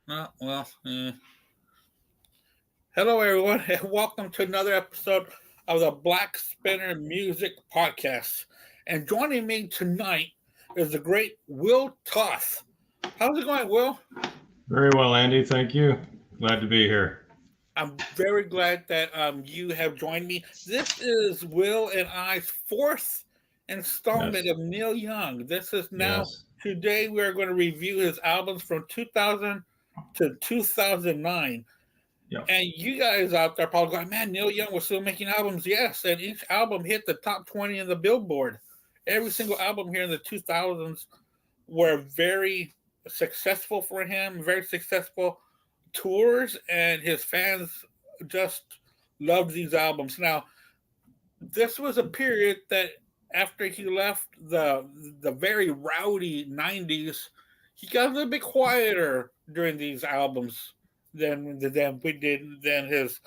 Well, hello everyone, and welcome to another episode of the Black Spinner Music Podcast. And joining me tonight is the great Will Toth. How's it going, Will? Very well, Andy. Thank you. Glad to be here. I'm very glad that you have joined me. This is Will and I's fourth installment Yes. of Neil Young. This is now Yes. today we are going to review his albums from 2000 to 2009. Yep. And you guys out there probably going, man, Neil Young was still making albums. Yes, and each album hit the top 20 in the Billboard. Every single album here in the 2000s were very successful for him, very successful tours, and his fans just loved these albums. Now, this was a period that after he left the very rowdy 90s, he got a little bit quieter during these albums than his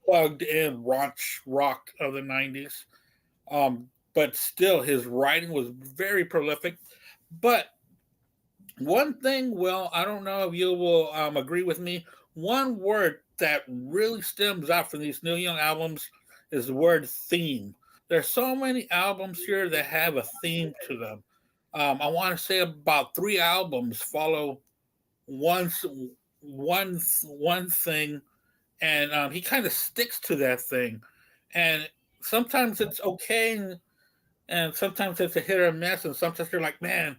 plugged in raunch rock of the 90s. But still, his writing was very prolific. But one thing, well, I don't know if you will agree with me. One word that really stems out from these Neil Young albums is the word theme. There's so many albums here that have a theme to them. I want to say about three albums follow one one thing, and he kind of sticks to that thing. And sometimes it's okay, and sometimes it's a hit or miss, and sometimes you're like, man,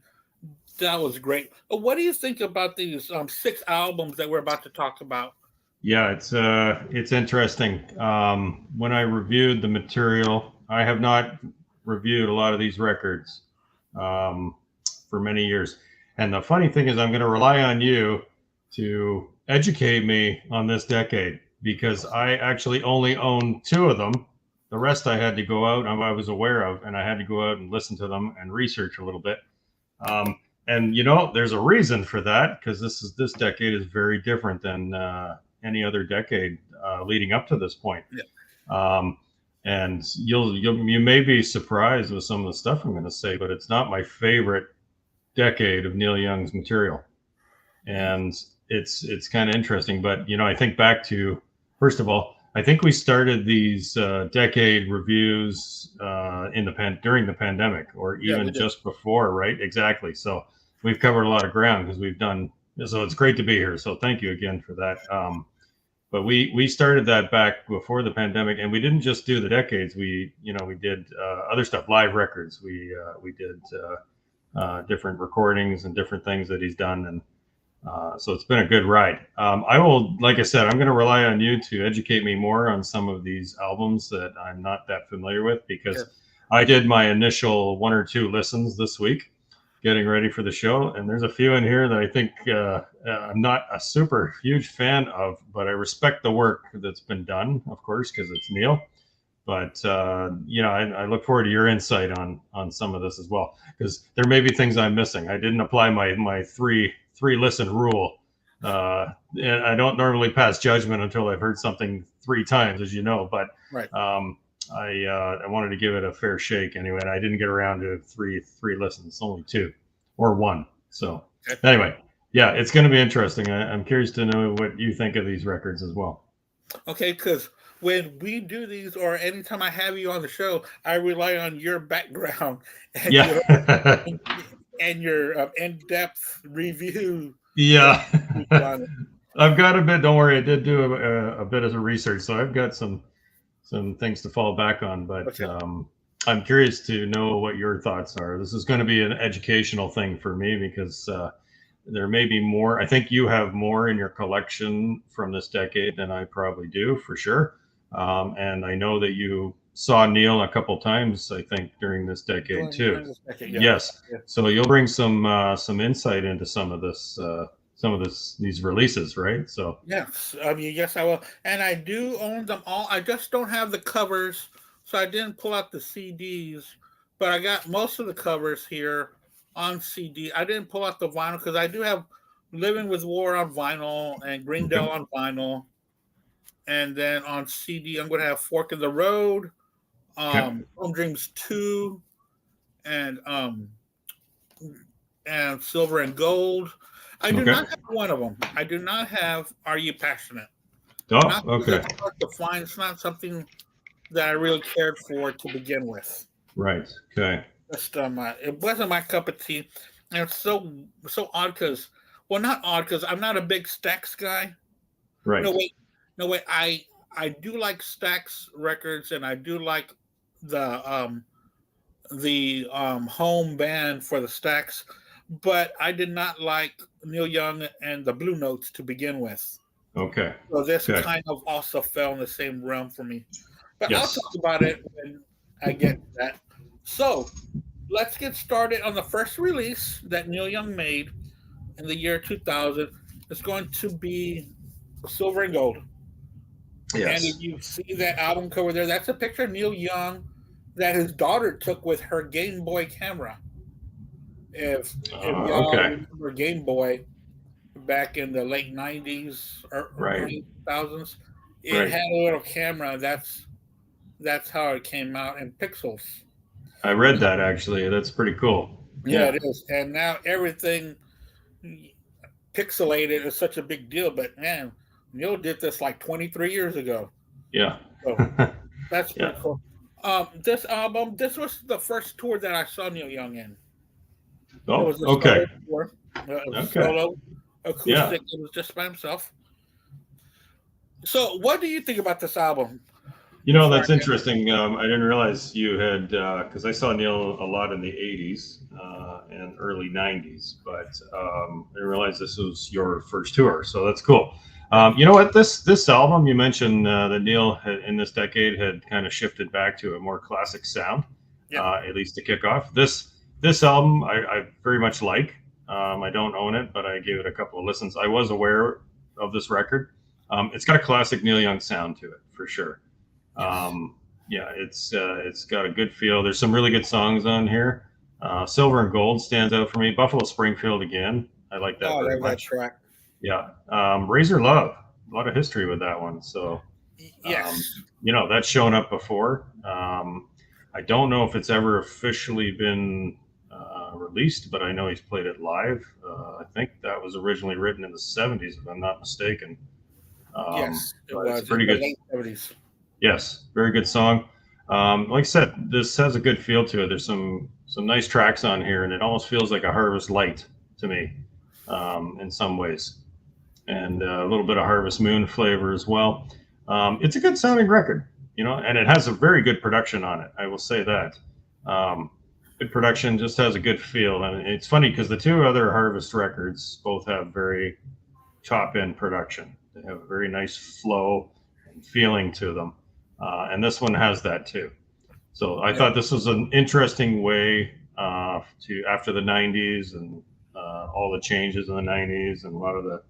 that was great. What do you think about these six albums that we're about to talk about? Yeah, it's interesting. When I reviewed the material, I have not reviewed a lot of these records um, for many years. And the funny thing is, I'm going to rely on you to educate me on this decade because I actually only own two of them. The rest I had to go out, I was aware of, and I had to go out and listen to them and research a little bit. And there's a reason for that because this decade is very different than any other decade leading up to this point. Yeah. Um, and you may be surprised with some of the stuff I'm going to say, but it's not my favorite decade of Neil Young's material, Mm. and it's kind of interesting. But I think back to, first of all, I think we started these decade reviews in during the pandemic, or Yeah, we even did. just before, right? Exactly. So we've covered a lot of ground because we've done. So it's great to be here. So thank you again for that. But we started that back before the pandemic, and we didn't just do the decades. We did other stuff, live records. We did different recordings and different things that he's done, and so it's been a good ride. I will, like I said, I'm going to rely on you to educate me more on some of these albums that I'm not that familiar with Yeah. because I did my initial one or two listens this week, getting ready for the show, and there's a few in here that I think I'm not a super huge fan of, but I respect the work that's been done, of course, because it's Neil. But I look forward to your insight on some of this as well, because there may be things I'm missing. I didn't apply my three listen rule, and I don't normally pass judgment until I've heard something three times, as you know. But Right. um, I wanted to give it a fair shake anyway, and I didn't get around to three listens, only two or one. So Okay. anyway, yeah, it's going to be interesting. I'm curious to know what you think of these records as well. Okay, because when we do these, or anytime I have you on the show, I rely on your background and Yeah. your in-depth review that Yeah, you've done. I've got a bit. Don't worry, I did do a bit of a research, so I've got some things to fall back on. But Okay. I'm curious to know what your thoughts are. This is going to be an educational thing for me because there may be more. I think you have more in your collection from this decade than I probably do, for sure. And I know that you saw Neil a couple times, I think, during this decade too. During this decade, yeah. Yes. Yeah. So you'll bring some insight into some of these releases, right? So Yes, I mean, yes, I will, and I do own them all. I just don't have the covers, so I didn't pull out the CDs. But I got most of the covers here on CD. I didn't pull out the vinyl because I do have "Living with War" on vinyl and "Greendale" okay, on vinyl, and then on CD I'm going to have "Fork in the Road," okay, "Home Dreams 2," and um, and "Silver and Gold." I do Okay. not have one of them. I do not have Are You Passionate? Oh, Not because okay. it's hard to find. It's not something that I really cared for to begin with. Right. Okay. Just it wasn't my cup of tea, and it's so odd because, well, not odd because I'm not a big Stax guy. No Right. wait, no wait. I do like Stax records, and I do like the home band for the Stax, but I did not like Neil Young and the Blue Notes to begin with. Okay. So this Okay. kind of also fell in the same realm for me. But I'll Yes. talk about it when I get to that. So let's get started on the first release that Neil Young made in the year 2000. It's going to be Silver and Gold. And if Yes. you see that album cover there, that's a picture of Neil Young that his daughter took with her Game Boy camera. If y'all Okay. remember Game Boy back in the late 90s or Right. early 2000s, it Right. had a little camera. That's how it came out in pixels. I read that actually. That's pretty cool. Yeah, Yeah. it is. And now everything pixelated is such a big deal. But man, Neil did this like 23 years ago. Yeah. So that's pretty Yeah. cool. This album, this was the first tour that I saw Neil Young in. It Oh, was a okay. solo tour. It was Okay. solo Yeah. acoustic. It was just by himself. So, what do you think about this album? Before I That's get interesting. I didn't realize you had, because I saw Neil a lot in the 80s and early 90s, but I didn't realize this was your first tour. So that's cool. You know what? This album, you mentioned that Neil had, in this decade had kind of shifted back to a more classic sound, yeah, at least to kick off. This album, I very much like. I don't own it, but I gave it a couple of listens. I was aware of this record. It's got a classic Neil Young sound to it, for sure. yes. Yeah, it's got a good feel. There's some really good songs on here. Silver and Gold stands out for me. Buffalo Springfield again. I like that Oh, I very love that much. track. Yeah. Razor Love. A lot of history with that one. So, um, Yes. that's shown up before. I don't know if it's ever officially been released, but I know he's played it live. I think that was originally written in the 70s, if I'm not mistaken. Yes, it But it's a was in pretty the good. late 70s. Yes, very good song. Like I said, this has a good feel to it. There's some nice tracks on here, and it almost feels like a Harvest Light to me, in some ways, and a little bit of Harvest Moon flavor as well. It's a good sounding record, and it has a very good production on it. I will say that. Um, Good production, just has a good feel, and it's funny because the two other Harvest records both have very top end production. They have a very nice flow and feeling to them. And this one has that too. So I Yeah. thought this was an interesting way to, after the 90s and all the changes in the 90s and a lot of the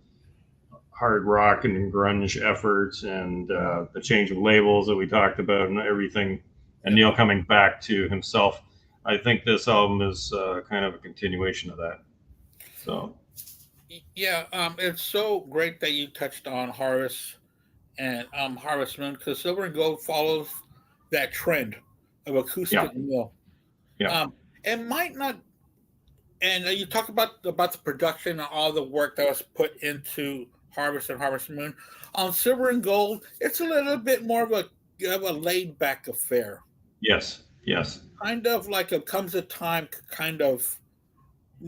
hard rock and grunge efforts and the change of labels that we talked about and everything, and Yeah. Neil coming back to himself. I think this album is kind of a continuation of that. So, Yeah, it's so great that you touched on Harvest and Harvest Moon because Silver and Gold follows that trend of yeah, acoustic Neil. yeah, It might not, and you talk about the production and all the work that was put into Harvest and Harvest Moon. On Silver and Gold, it's a little bit more of a laid back affair, yes, yes, kind of like a comes a time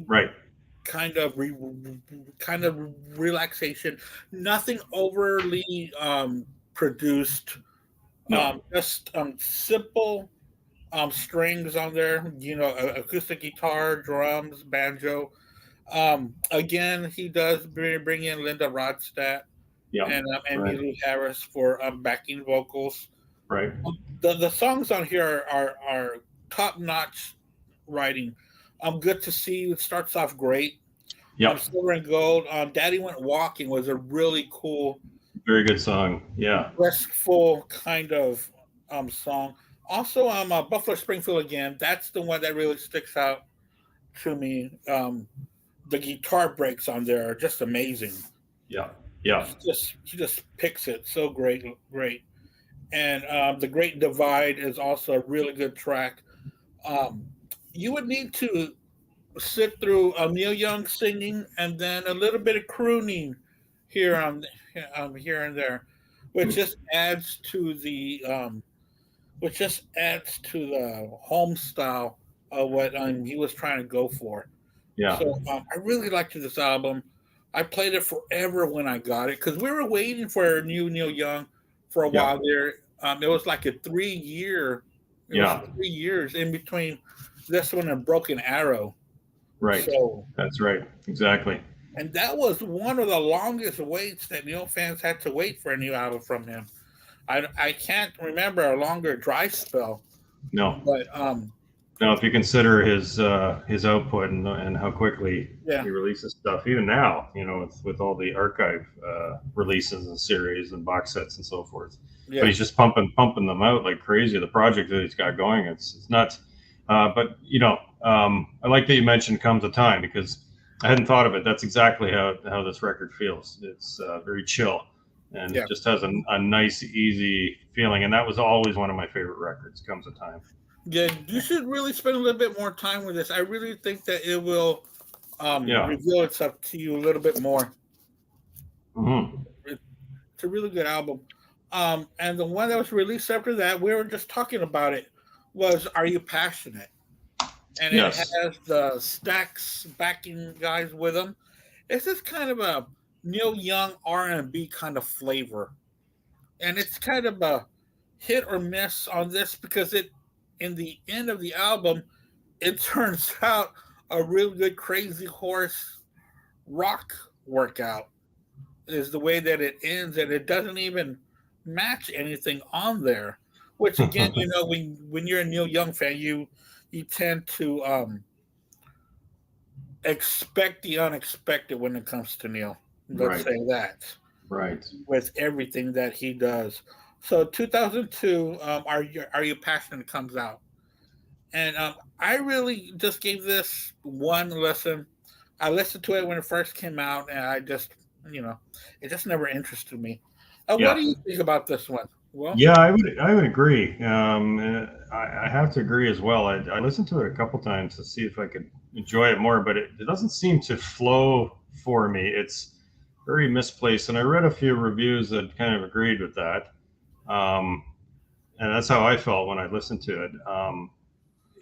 right. kind of re, kind of relaxation. Nothing overly produced. No, Just simple strings on there. Acoustic guitar, drums, banjo. Again, he does bring in Linda Ronstadt yeah, and right, Emmylou Harris for backing vocals. right. The songs on here are top notch writing. Good to see you. It starts off great. Yep, Silver and Gold. Daddy Went Walking was a really cool, very good song. Yeah, restful kind of song. Also, Buffalo Springfield again. That's the one that really sticks out to me. The guitar breaks on there are just amazing. yeah, yeah, He just picks it so great. And the Great Divide is also a really good track. Um, you would need to sit through Neil Young singing and then a little bit of crooning here on here and there, which just adds to the home style of what he was trying to go for. Yeah. So I really liked this album. I played it forever when I got it because we were waiting for a new Neil Young for a Yeah. while there. It was like a 3 year. It was Yeah. 3 years in between this one and Broken Arrow. Right. So, That's right. Exactly. and that was one of the longest waits that Neil fans had to wait for a new album from him. I can't remember a longer dry spell, No. but Now, if you consider his output and how quickly yeah, he releases stuff, even now, with all the archive releases and series and box sets and so forth, but yeah, he's just pumping them out like crazy. The project that he's got going, it's nuts. But I like that you mentioned "Comes a Time" because I hadn't thought of it. That's exactly how this record feels. It's very chill and yeah. it just has a nice, easy feeling. And that was always one of my favorite records. "Comes a Time." Yeah, you should really spend a little bit more time with this. I really think that it will Yeah. reveal itself to you a little bit more. Hmm. It's a really good album. And the one that was released after that, we were just talking about it, was "Are You Passionate?" And it Yes. has the Stax backing guys with them. It's just kind of a Neil Young R&B kind of flavor, and it's kind of a hit or miss on this because in the end of the album, it turns out a real good Crazy Horse rock workout is the way that it ends, and it doesn't even match anything on there. Which again, when you're a Neil Young fan, you tend to expect the unexpected when it comes to Neil. Let's Right. say that Right. with everything that he does. So 2002, Are You Passionate comes out, and I really just gave this one listen. I listened to it when it first came out, and I just it just never interested me. What Yeah. do you think about this one? Well, Yeah, I would agree. I have to agree as well. I listened to it a couple times to see if I could enjoy it more, but it doesn't seem to flow for me. It's very misplaced, and I read a few reviews that kind of agreed with that. Um, and that's how I felt when I listened to it.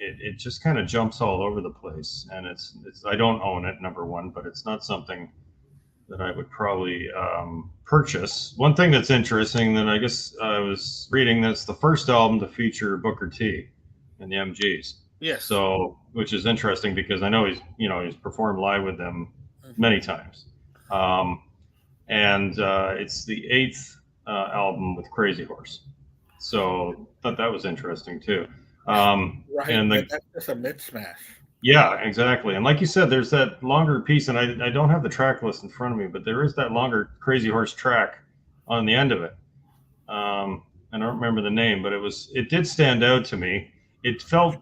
It just kind of jumps all over the place, and it's I don't own it, number one, but it's not something that I would probably purchase. One thing that's interesting that I guess I was reading that's the first album to feature Booker T and the MGs. yes. So, which is interesting because I know he's performed live with them many times, um, and it's the eighth album with Crazy Horse. So, thought that was interesting too. Right, And but the that's just a mid smash. Yeah, exactly. And like you said, there's that longer piece, and I don't have the track list in front of me, but there is that longer Crazy Horse track on the end of it. I don't remember the name, but it did stand out to me. It felt.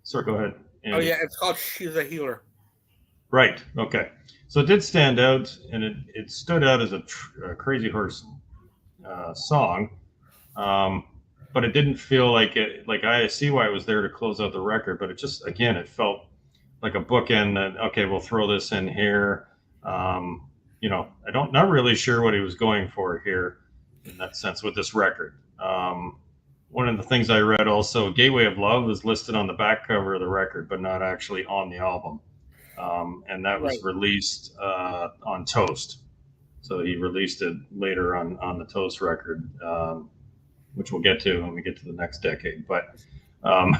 Sorry, go ahead, Oh Andy. yeah, it's called "She's a Healer." Right. Okay. So it did stand out, and it stood out as a Crazy Horse song. Um, but it didn't feel like it. Like I see why it was there to close out the record, but it just again it felt like a bookend that okay, we'll throw this in here. I don't not really sure what he was going for here in that sense with this record. One of the things I read also, "Gateway of Love" is listed on the back cover of the record, but not actually on the album, and that was Right. released on Toast. So he released it later on the Toast record, which we'll get to when we get to the next decade. But um,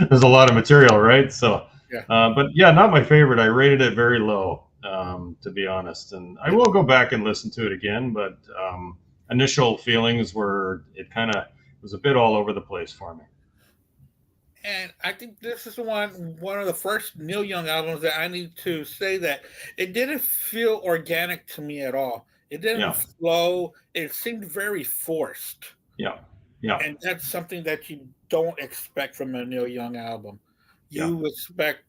there's a lot of material, right? So, Yeah. but yeah, not my favorite. I rated it very low, to be honest. And I Yeah. will go back and listen to it again. But initial feelings were it kind of was a bit all over the place for me. And I think this is one of the first Neil Young albums that I need to say that it didn't feel organic to me at all. It didn't Yeah, flow. It seemed very forced. yeah, yeah, And that's something that you don't expect from a Neil Young album. yeah, You expect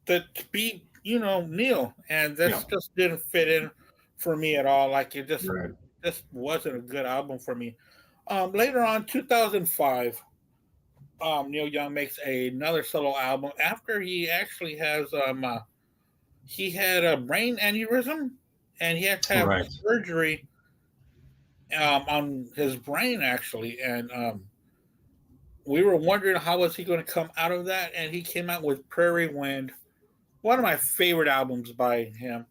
that to be, Neil, and yeah. this just didn't fit in for me at all. Like it Right. just wasn't a good album for me. Later on, 2005, Neil Young makes another solo album after he actually has he had a brain aneurysm and he had to have Right. surgery on his brain actually, and we were wondering how was he going to come out of that, and he came out with Prairie Wind, one of my favorite albums by him.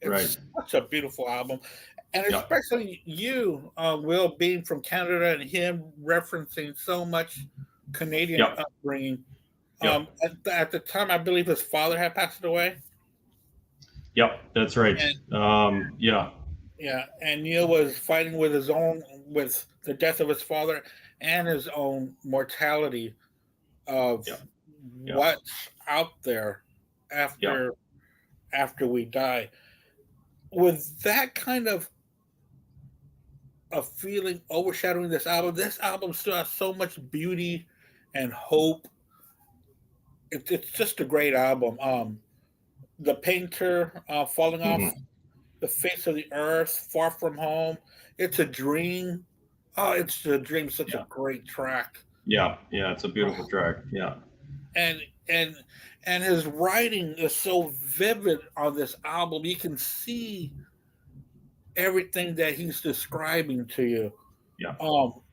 Right. It's such a beautiful album, and Yeah. especially you, Will, being from Canada and him referencing so much Canadian Yeah. upbringing. Yeah. At the time, I believe his father had passed away. Yep. That's right. And Yeah. yeah, and Neil was fighting with with the death of his father and his own mortality of Yeah. Yeah. what's out there Yeah. after we die. With that kind of a feeling overshadowing this album still has so much beauty and hope. It's just a great album. The Painter, Falling Off Mhm. the Face of the Earth, Far From Home, It's a Dream. Oh, It's a Dream, such a Yeah. great track. Yeah. Yeah. It's a beautiful track. Yeah. And and and his writing is so vivid on this album. You can see everything that he's describing to you. Yeah.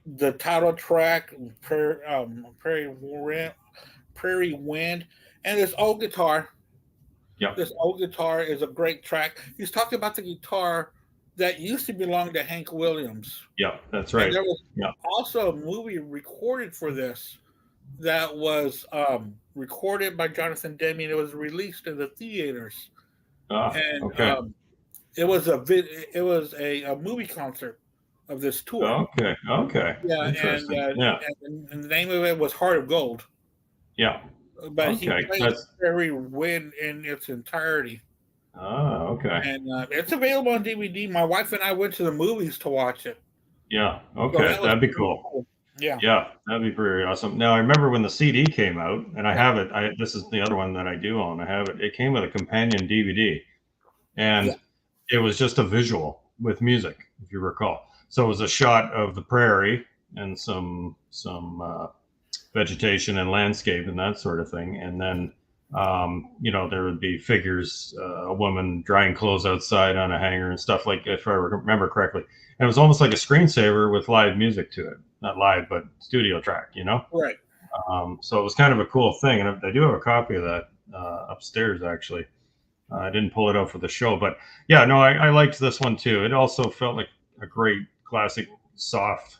The title track, Prairie Wind, and this old guitar. Yeah. This old guitar is a great track. He's talking about the guitar that used to belong to Hank Williams. Yeah. That's And right. there was Yeah. also a movie recorded for this that was recorded by Jonathan Demme. It was released in the theaters, and Okay. it was a movie concert of this tour. Okay. Okay. Yeah, Interesting. Yeah. and the name of it was Heart of Gold. Yeah. But he Okay. played Prairie Wind in its entirety, Okay. and it's available on DVD. My wife and I went to the movies to watch it. Yeah. So Okay. that was That'd be pretty cool. cool. Yeah, Yeah, that'd be pretty awesome. Now I remember when the CD came out, and I have it. This is the other one that I do own. I have it. It came with a companion DVD, yeah, and it was just a visual with music, if you recall. So it was a shot of the prairie and some vegetation and landscape and that sort of thing, and then there would be figures, a woman drying clothes outside on a hanger and stuff like, if I remember correctly. And it was almost like a screensaver with live music to it, not live, but studio track. right. So it was kind of a cool thing, and I do have a copy of that upstairs actually. I didn't pull it out for the show, but yeah, no, I liked this one too. It also felt like a great classic soft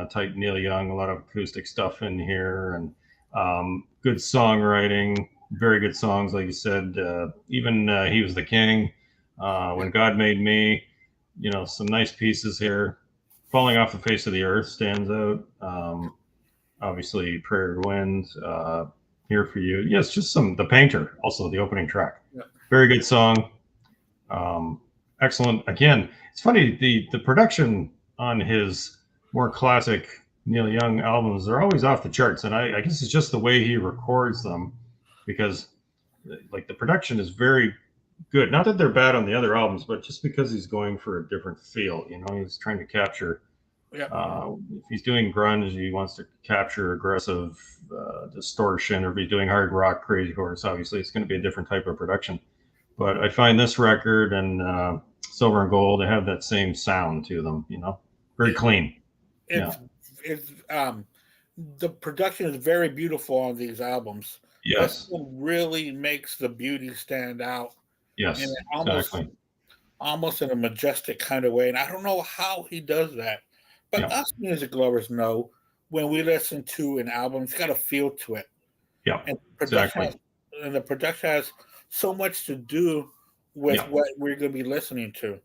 type Neil Young, a lot of acoustic stuff in here, and good songwriting, very good songs, like you said. Even He Was the King, When God Made Me, some nice pieces here. Falling Off the Face of the Earth stands out. Obviously, Prairie Wind, Here for You. Yes, just The Painter, also the opening track. Yeah. Very good song. Excellent. Again, it's funny, the production on his more classic Neil Young albums are always off the charts, and I guess it's just the way he records them, because like the production is very good. Not that they're bad on the other albums, but just because he's going for a different feel. He's trying to capture. Yeah. If he's doing grunge, he wants to capture aggressive distortion, or if he's doing hard rock, Crazy Horse, obviously it's going to be a different type of production. But I find this record and Silver and Gold, they have that same sound to them. Very clean. It's the production is very beautiful on these albums. Yes. This one really makes the beauty stand out. Yes. And Exactly. almost in a majestic kind of way. And I don't know how he does that. But us music lovers know when we listen to an album, it's got a feel to it. Yeah. And exactly. The production has so much to do with what we're going to be listening to.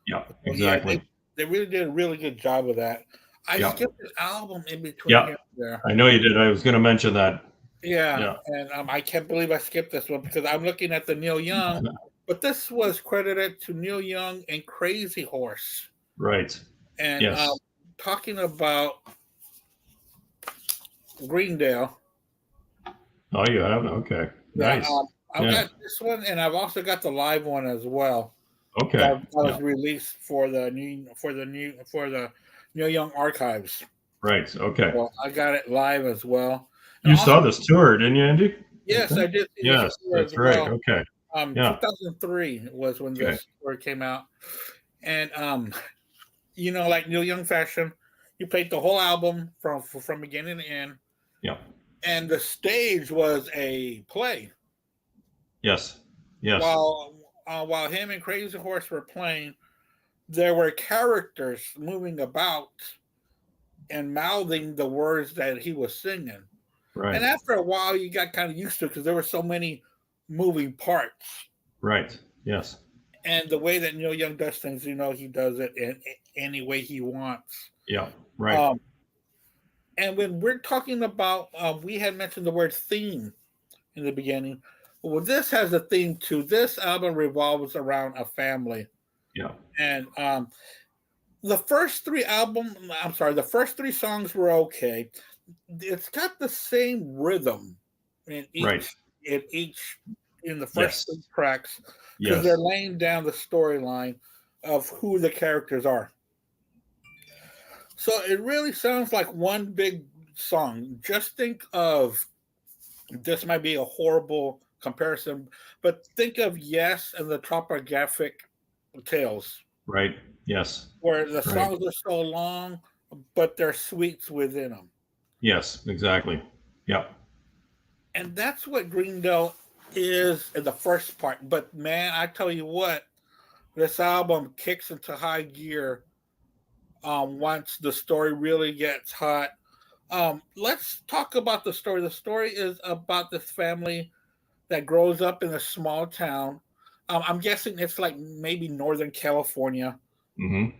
Yeah, exactly. Yeah, they really did a really good job of that. I skipped this album in between here and there. I know you did. I was going to mention that. Yeah. And I can't believe I skipped this one because I'm looking at the Neil Young, but this was credited to Neil Young and Crazy Horse. Right. And talking about Greendale. Oh, you have? Okay. Nice. I've got this one, and I've also got the live one as well. Okay. That was released for the Neil Young Archives. Right. Okay. So I got it live as well. And You also, saw this tour, didn't you, Andy? I yes, I think. did see this Yes, tour as that's right. well. Okay. Yeah. 2003 was when Okay. this tour came out, and like Neil Young fashion, you played the whole album from beginning to end, Yeah. and the stage was a play. Yes. Yes. While him and Crazy Horse were playing, there were characters moving about and mouthing the words that he was singing. And Right. after a while, you got kind of used to it because there were so many moving parts. Right. Yes. And the way that Neil Young does things, he does it in any way he wants. Yeah. Right. Um, and when we're talking about, we had mentioned the word theme in the beginning. Well, this has a theme too. This album revolves around a family. Yeah. And the first the first three songs were okay. It's got the same rhythm in Right. each in the first Yes. three tracks because they're Yes. laying down the storyline of who the characters are. So it really sounds like one big song. Just think of this might be a horrible comparison, but think of Yes and the Topographic Tales, Right. Yes. where the Right. songs are so long, but they're sweets within them. Yes. Exactly. Yeah. And that's what Greendale is in the first part. But man, I tell you what, this album kicks into high gear once the story really gets hot. Let's talk about the story. The story is about this family that grows up in a small town. I'm guessing it's like maybe Northern California. Mm-hmm.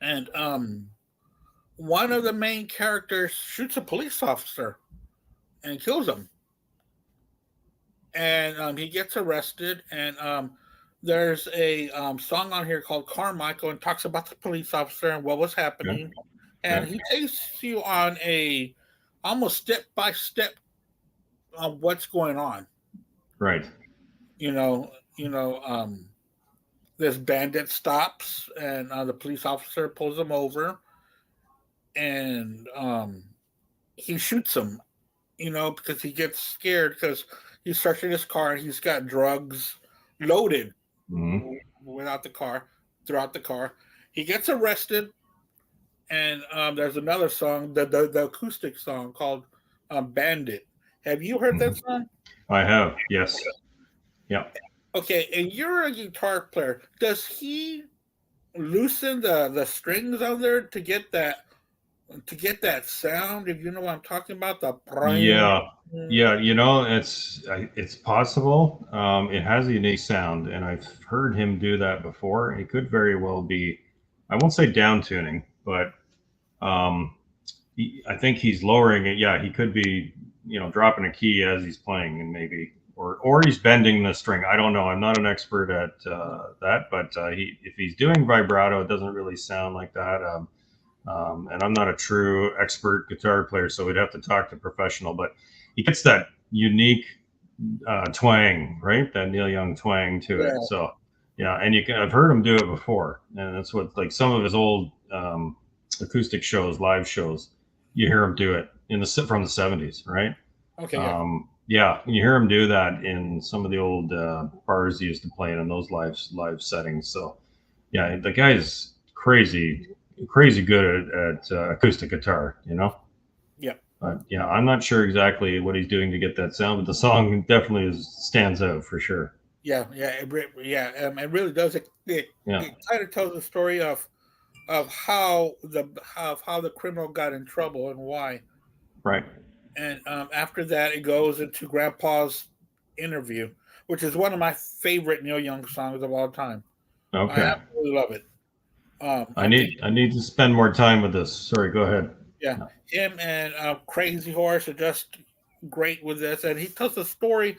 And one of the main characters shoots a police officer and kills him. And he gets arrested. And there's a song on here called Carmichael and talks about the police officer and what was Okay. happening. And Okay. he takes you on a almost step by step on what's going on. Right. You know, this bandit stops and the police officer pulls him over and he shoots him, because he gets scared because he's searching his car and he's got drugs loaded Mm-hmm. without the car, throughout the car. He gets arrested, and there's another song, the acoustic song called Bandit. Have you heard that Mm-hmm. song? I have. Yes. Yeah. Okay, and you're a guitar player. Does he loosen the strings on there to get that sound? If you know what I'm talking about, the prime. Yeah. Yeah. It's possible. It has a unique sound, and I've heard him do that before. It could very well be, I won't say down tuning, but um, I think he's lowering it. Yeah, he could be, dropping a key as he's playing, and maybe, or he's bending the string. I don't know. I'm not an expert at that, but if he's doing vibrato, it doesn't really sound like that. And I'm not a true expert guitar player, so we'd have to talk to a professional. But he gets that unique twang, right? That Neil Young twang to Yeah, it. So yeah, and I've heard him do it before, and that's what, like, some of his old acoustic shows, live shows, you hear him do it from the '70s, right? okay, yeah. Yeah, you hear him do that in some of the old bars he used to play in those live settings. So yeah, the guy's crazy good at acoustic guitar, Yeah, But yeah, I'm not sure exactly what he's doing to get that sound, but the song definitely stands out for sure. yeah. It really does. Yeah. It kind of tells the story of how the criminal got in trouble and why. Right. And after that, it goes into Grandpa's interview, which is one of my favorite Neil Young songs of all time. I Okay. absolutely love it. I I think, need to spend more time with this. Sorry, go ahead. yeah, No. him and Crazy Horse are just great with this, and he tells a story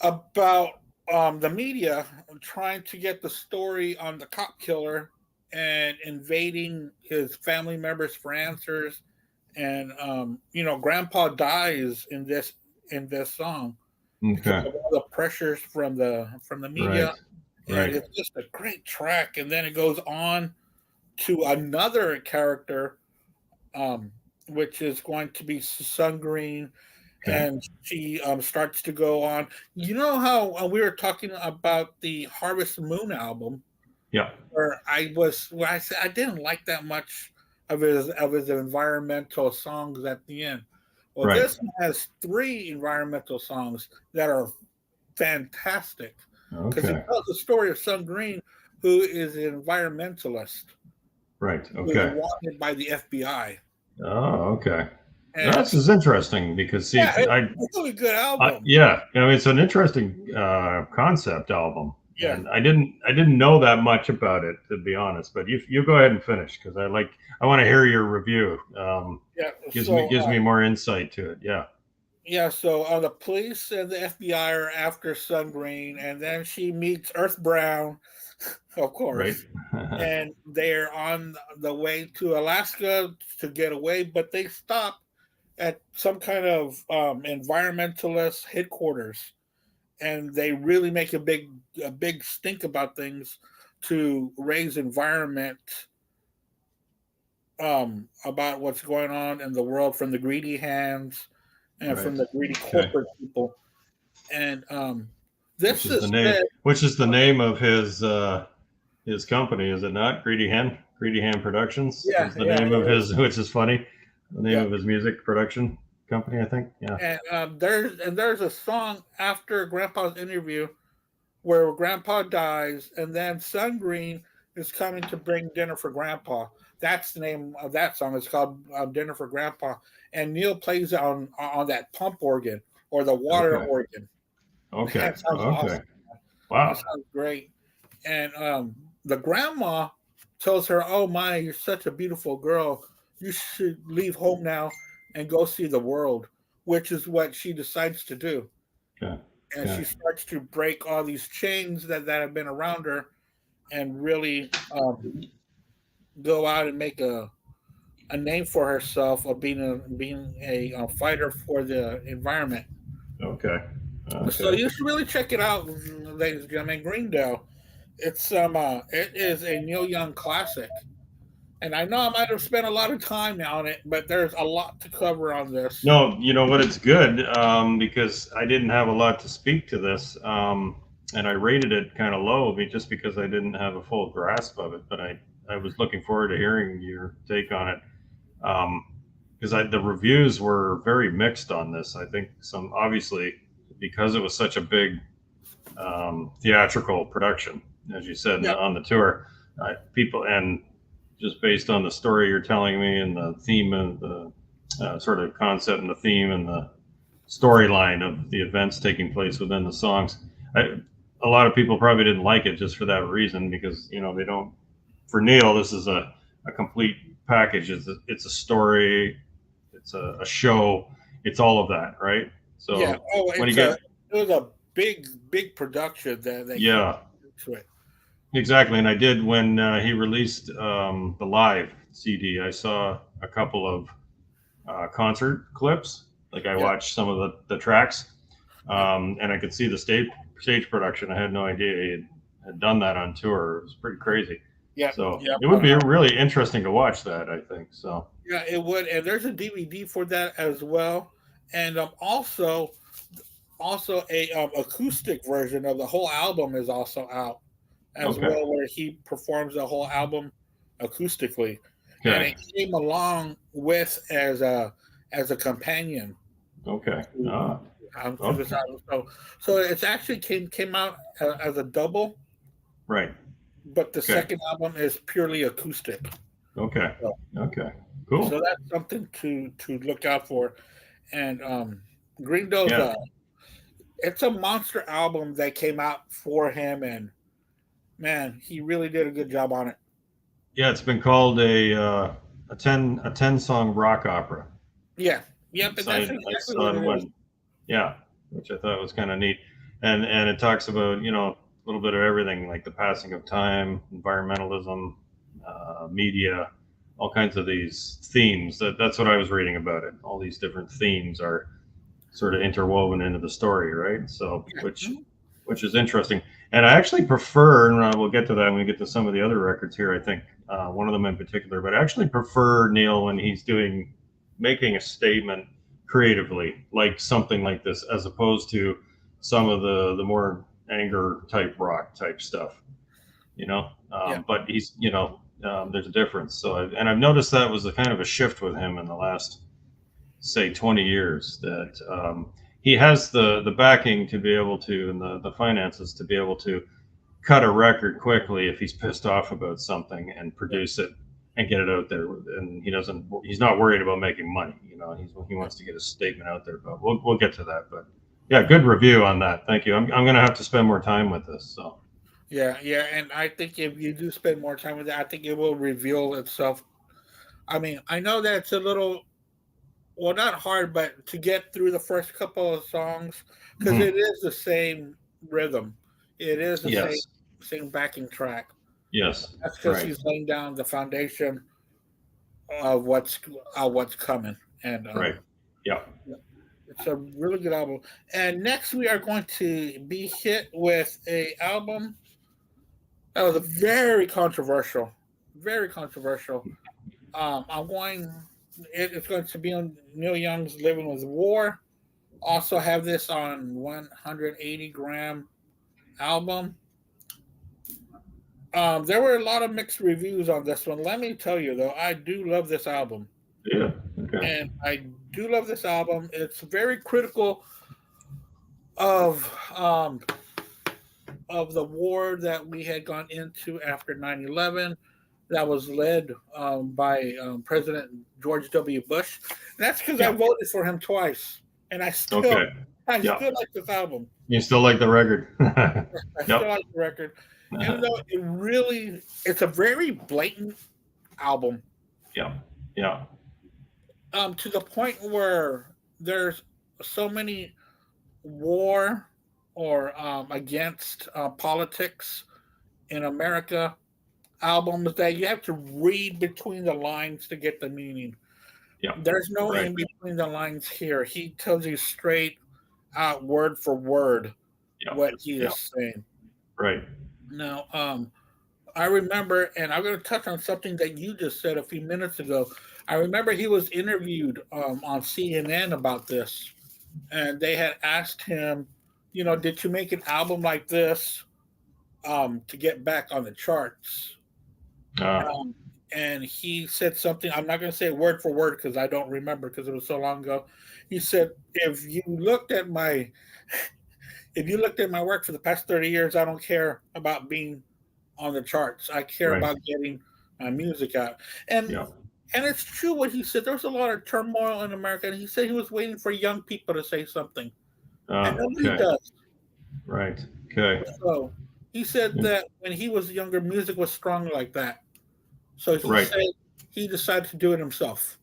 about the media trying to get the story on the cop killer and invading his family members for answers. And Grandpa dies in this song because Okay. of all the pressures from the Right. media, and Right. it's just a great track. And then it goes on to another character, um, which is going to be Sun Green, Okay. and she starts to go on. You know how we were talking about the Harvest Moon album, Yeah. where I said I didn't like that much of his environmental songs at the end. Well, Right. this one has three environmental songs that are fantastic because it Okay. tells the story of Sun Green, who is an environmentalist Right. who is Okay. wanted by the FBI. Oh, okay. And This is interesting because yeah, see, it's a really good album. yeah, I mean, it's an interesting concept album, Yeah. and I didn't know that much about it, to be honest. But you go ahead and finish because I want to hear your review. Yeah. So Gives me more insight to it. Yeah. yeah, so the police and the FBI are after Sun Green, and then she meets Earth Brown, of Right. course, and they're on the way to Alaska to get away, but they stop at some kind of environmentalist headquarters, and they really make a big stink about things to raise environment about what's going on in the world from the greedy hands and Right. from the greedy Okay. corporate people. And this is said, Which is the name of his company, is it not? Greedy Hen. Greedy Hen Productions yeah, is the yeah, name of it is. his, which is funny. The name Yeah. of his music production company, I think. Yeah. And there's a song after Grandpa's interview where Grandpa dies, and then Sun Green is coming to bring dinner for Grandpa. That's the name of that song. It's called Dinner for Grandpa, and Neil plays it on that pump organ or the water Okay. organ. Okay. That sounds Okay. awesome. That Wow. sounds great. And the grandma tells her, "Oh my, you're such a beautiful girl. You should leave home now and go see the world," which is what she decides to do. Okay. And Okay. she starts to break all these chains that have been around her and really go out and make a name for herself of being a fighter for the environment. Okay. So Okay. you should really check it out, ladies and gentlemen. Greendale. It is a Neil Young classic. And I know I might have spent a lot of time on it, but there's a lot to cover on this. No, you know what? It's good because I didn't have a lot to speak to this, and I rated it kind of low just because I didn't have a full grasp of it. But I was looking forward to hearing your take on it because the reviews were very mixed on this. I think some obviously because it was such a big theatrical production, as you said Yeah, on the tour, people and just based on the story you're telling me and the theme of the sort of concept and the theme and the storyline of the events taking place within the songs. A lot of people probably didn't like it just for that reason because they don't. For Neil, this is a complete package. It's a story, it's a show, it's all of that, right? yeah. So Oh, when you get it was a big production that he yeah, put into it. exactly, and I did when he released the live CD. I saw a couple of concert clips. Like I Yeah, watched some of the tracks, yeah, and I could see the stage production. I had no idea he had done that on tour. It was pretty crazy. yeah, So yeah. it would be really interesting to watch that. I think so. Yeah, it would. And there's a DVD for that as well, and also a acoustic version of the whole album is also out as Okay. well, where he performs the whole album acoustically, and Okay. it came along with as a companion Okay. Ah. to this Okay. album. So it's actually came out as a double, Right. but the Okay. second album is purely acoustic. Okay. So, Okay. so Cool. that's something to look out for. And Green Day's Yeah. it's a monster album that came out for him, and man, he really did a good job on it. Yeah. It's been called a 10 song rock opera. Yeah, yep, and that's I exactly saw what in it is. one. Yeah, which I thought was kind of neat, and it talks about a little bit of everything like the passing of time, environmentalism, media, all kinds of these themes. That's what I was reading about it. All these different themes are sort of interwoven into the story, right? So Yeah. Mhm. which is interesting. And I actually prefer, and we'll get to that when we get to some of the other records here. I think one of them in particular, but I actually prefer Neil when he's doing making a statement creatively, like something like this, as opposed to some of the more anger type rock type stuff, you know. Yeah. But he's, there's a difference. I've noticed that was a kind of a shift with him in the last, say, 20 years, that he has the backing to be able to, and the finances to be able to cut a record quickly if he's pissed off about something and produce it and get it out there. And he's not worried about making money. He wants to get a statement out there. But we'll get to that. But yeah, good review on that. Thank you. I'm going to have to spend more time with this. So Yeah, yeah, and I think if you do spend more time with it, I think it will reveal itself. I mean, I know that it's a little, well, not hard, but to get through the first couple of songs, because mhm. it is the same rhythm, it is the same Yes, same backing track. yes, That's because right, he's laying down the foundation of what's coming, and right, yeah, it's a really good album. And next, we are going to be hit with a album that was very controversial, very controversial. I'm going. It's going to be on Neil Young's "Living with War." Also have this on 180 gram album. There were a lot of mixed reviews on this one. Let me tell you though, I do love this album, yeah, okay, and I do love this album. It's very critical of the war that we had gone into after 9/11, that was led by President George W. Bush. And that's because I yeah, voted for him twice, and I still okay, I yeah. still like this album. You still like the record? I still Yep. like the record, even though it's a very blatant album, Yeah, yeah, to the point where there's so many war or against politics in America albums that you have to read between the lines to get the meaning. yeah, There's no right, in between the lines here. He tells you straight out, word for word, yeah, what he yeah, is saying. right. Now, I remember, and I'm going to touch on something that you just said a few minutes ago. I remember he was interviewed on CNN about this, and they had asked him, did you make an album like this to get back on the charts? Uh, Um, and he said something. I'm not going to say it word for word because I don't remember because it was so long ago. He said, if you looked at my work for the past 30 years, I don't care about being on the charts. I care right. about getting my music out." And Yeah. and it's true what he said. There was a lot of turmoil in America, and he said he was waiting for young people to say something, and nobody Okay. does. Right. Okay. So he said that when he was younger, music was strong like that. So he Right. said he decided to do it himself.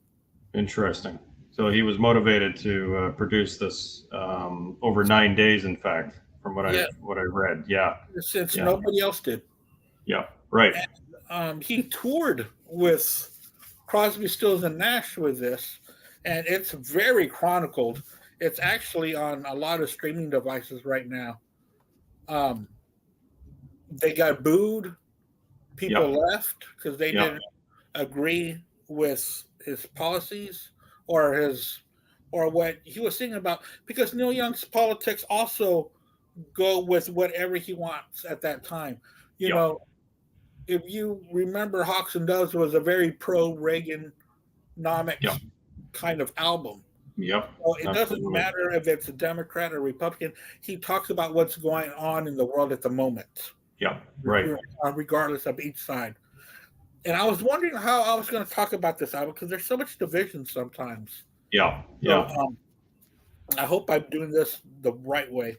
Interesting. So he was motivated to produce this over 9 days, in fact, from Yeah, what I read. Yeah. since Yeah. nobody else did. Yeah. Right. He toured with Crosby, Stills, and Nash with this, and it's very chronicled. It's actually on a lot of streaming devices right now. Um, they got booed. People Yeah. left because they Yeah. didn't agree with his policies or what he was thinking about. Because Neil Young's politics also go with whatever he wants at that time. You Yeah. know, if you remember, Hawks and Doves was a very pro Yeah. Reaganomics kind of album. Yep. So it doesn't Absolutely. matter if it's a Democrat or Republican. He talks about what's going on in the world at the moment, Yeah. Right. regardless of each side. And I was wondering how I was going to talk about this album because there's so much division sometimes. Yeah. So Yeah. I hope I'm doing this the right way.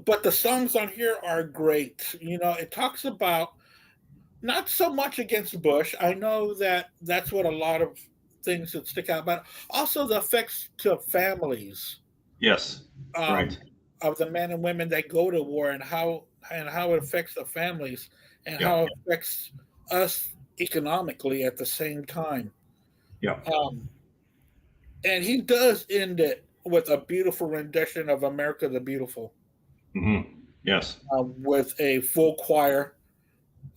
But the songs on here are great. It talks about not so much against Bush. I know that that's what a lot of things that stick out, but also the effects to families Yes. um, Right. of the men and women that go to war, and how it affects the families, and Yeah. how it affects us economically at the same time. Yeah. Um, and he does end it with a beautiful rendition of "America the Beautiful" Yes. with a full choir.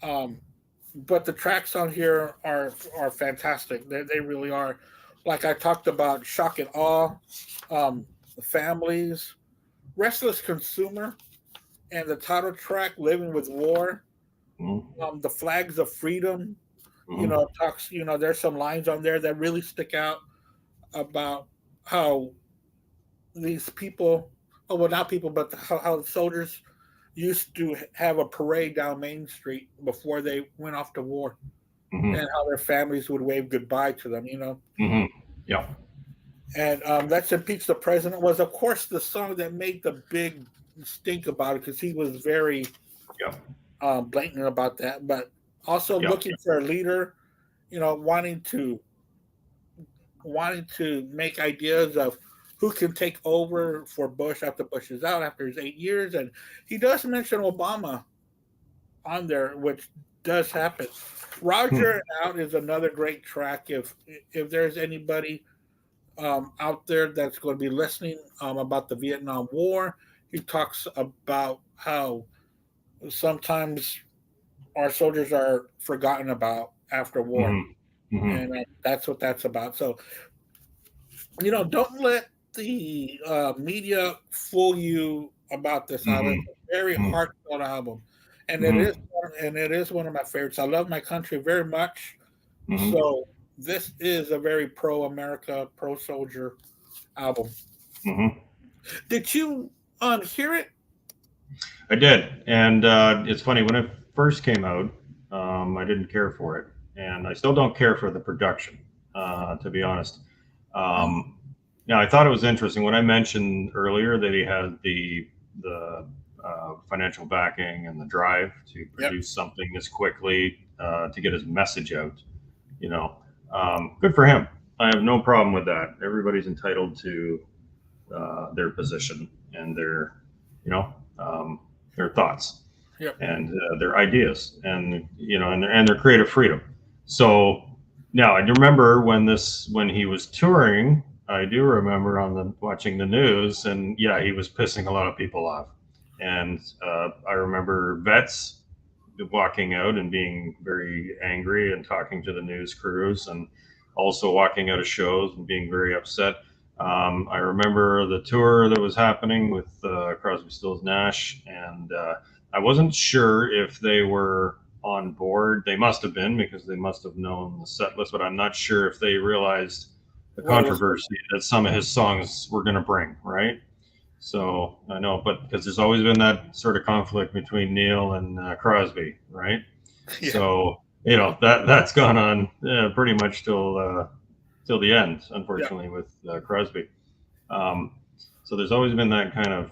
Um, but the tracks on here are fantastic. They really are. like I talked about, Shock and Awe, the Families, Restless Consumer, and the title track "Living with War." The Flags of Freedom. Talks. There's some lines on there that really stick out about how these people, oh well, not people, but how soldiers used to have a parade down Main Street before they went off to war, and how their families would wave goodbye to them. Yeah. And Let's Impeach the President was, of course, the song that made the big stink about it because he was very Yeah. blatant about that. But also Yeah. looking for a leader, wanting to make ideas of who can take over for Bush after Bush is out after his 8 years. And he does mention Obama on there, which does happen. Roger and Out is another great track. If there's anybody out there that's going to be listening about the Vietnam War, he talks about how sometimes our soldiers are forgotten about after war. And that's what that's about. So, don't let the media fool you about this album. It's a very heartfelt album, and it is one of my favorites. I love my country very much, so this is a very pro-America, pro-soldier album. Did you hear it? I did, and it's funny when it first came out, I didn't care for it, and I still don't care for the production, to be honest. Now, I thought it was interesting when I mentioned earlier that he had the financial backing and the drive to produce something this quickly to get his message out. Good for him. I have no problem with that. Everybody's entitled to their position and their thoughts and their ideas and their creative freedom. So now I remember when he was touring. I do remember watching the news, and he was pissing a lot of people off. And I remember vets walking out and being very angry and talking to the news crews, and also walking out of shows and being very upset. I remember the tour that was happening with Crosby, Stills, Nash, and I wasn't sure if they were on board. They must have been, because they must have known the set list, but I'm not sure if they realized the controversy that some of his songs were going to bring, right? So I know, but because there's always been that sort of conflict between Neil and Crosby, right? So that's gone on pretty much till the end, unfortunately, with Crosby. So there's always been that kind of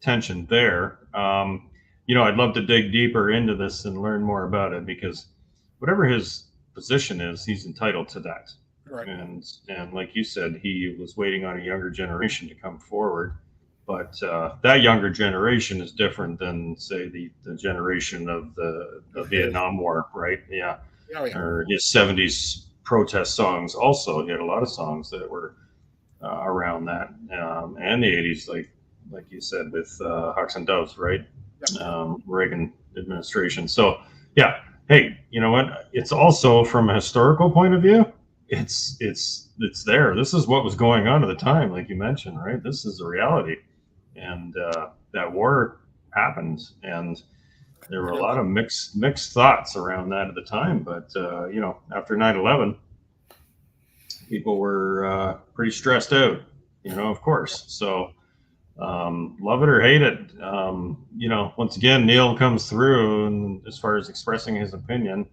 tension there. I'd love to dig deeper into this and learn more about it, because whatever his position is, he's entitled to that. Right. And like you said, he was waiting on a younger generation to come forward. But that younger generation is different than, say, the generation of the Vietnam War, right? Yeah. Or his 70s protest songs also. He had a lot of songs that were around that. And the 80s, like you said, with Hawks and Doves, right? Reagan administration. So, hey, you know what? It's also, from a historical point of view, it's there. This is what was going on at the time, like you mentioned, right? This is the reality. And that war happened, and there were a lot of mixed thoughts around that at the time. But after 9/11, people were pretty stressed out, of course. So love it or hate it, once again, Neil comes through, and as far as expressing his opinion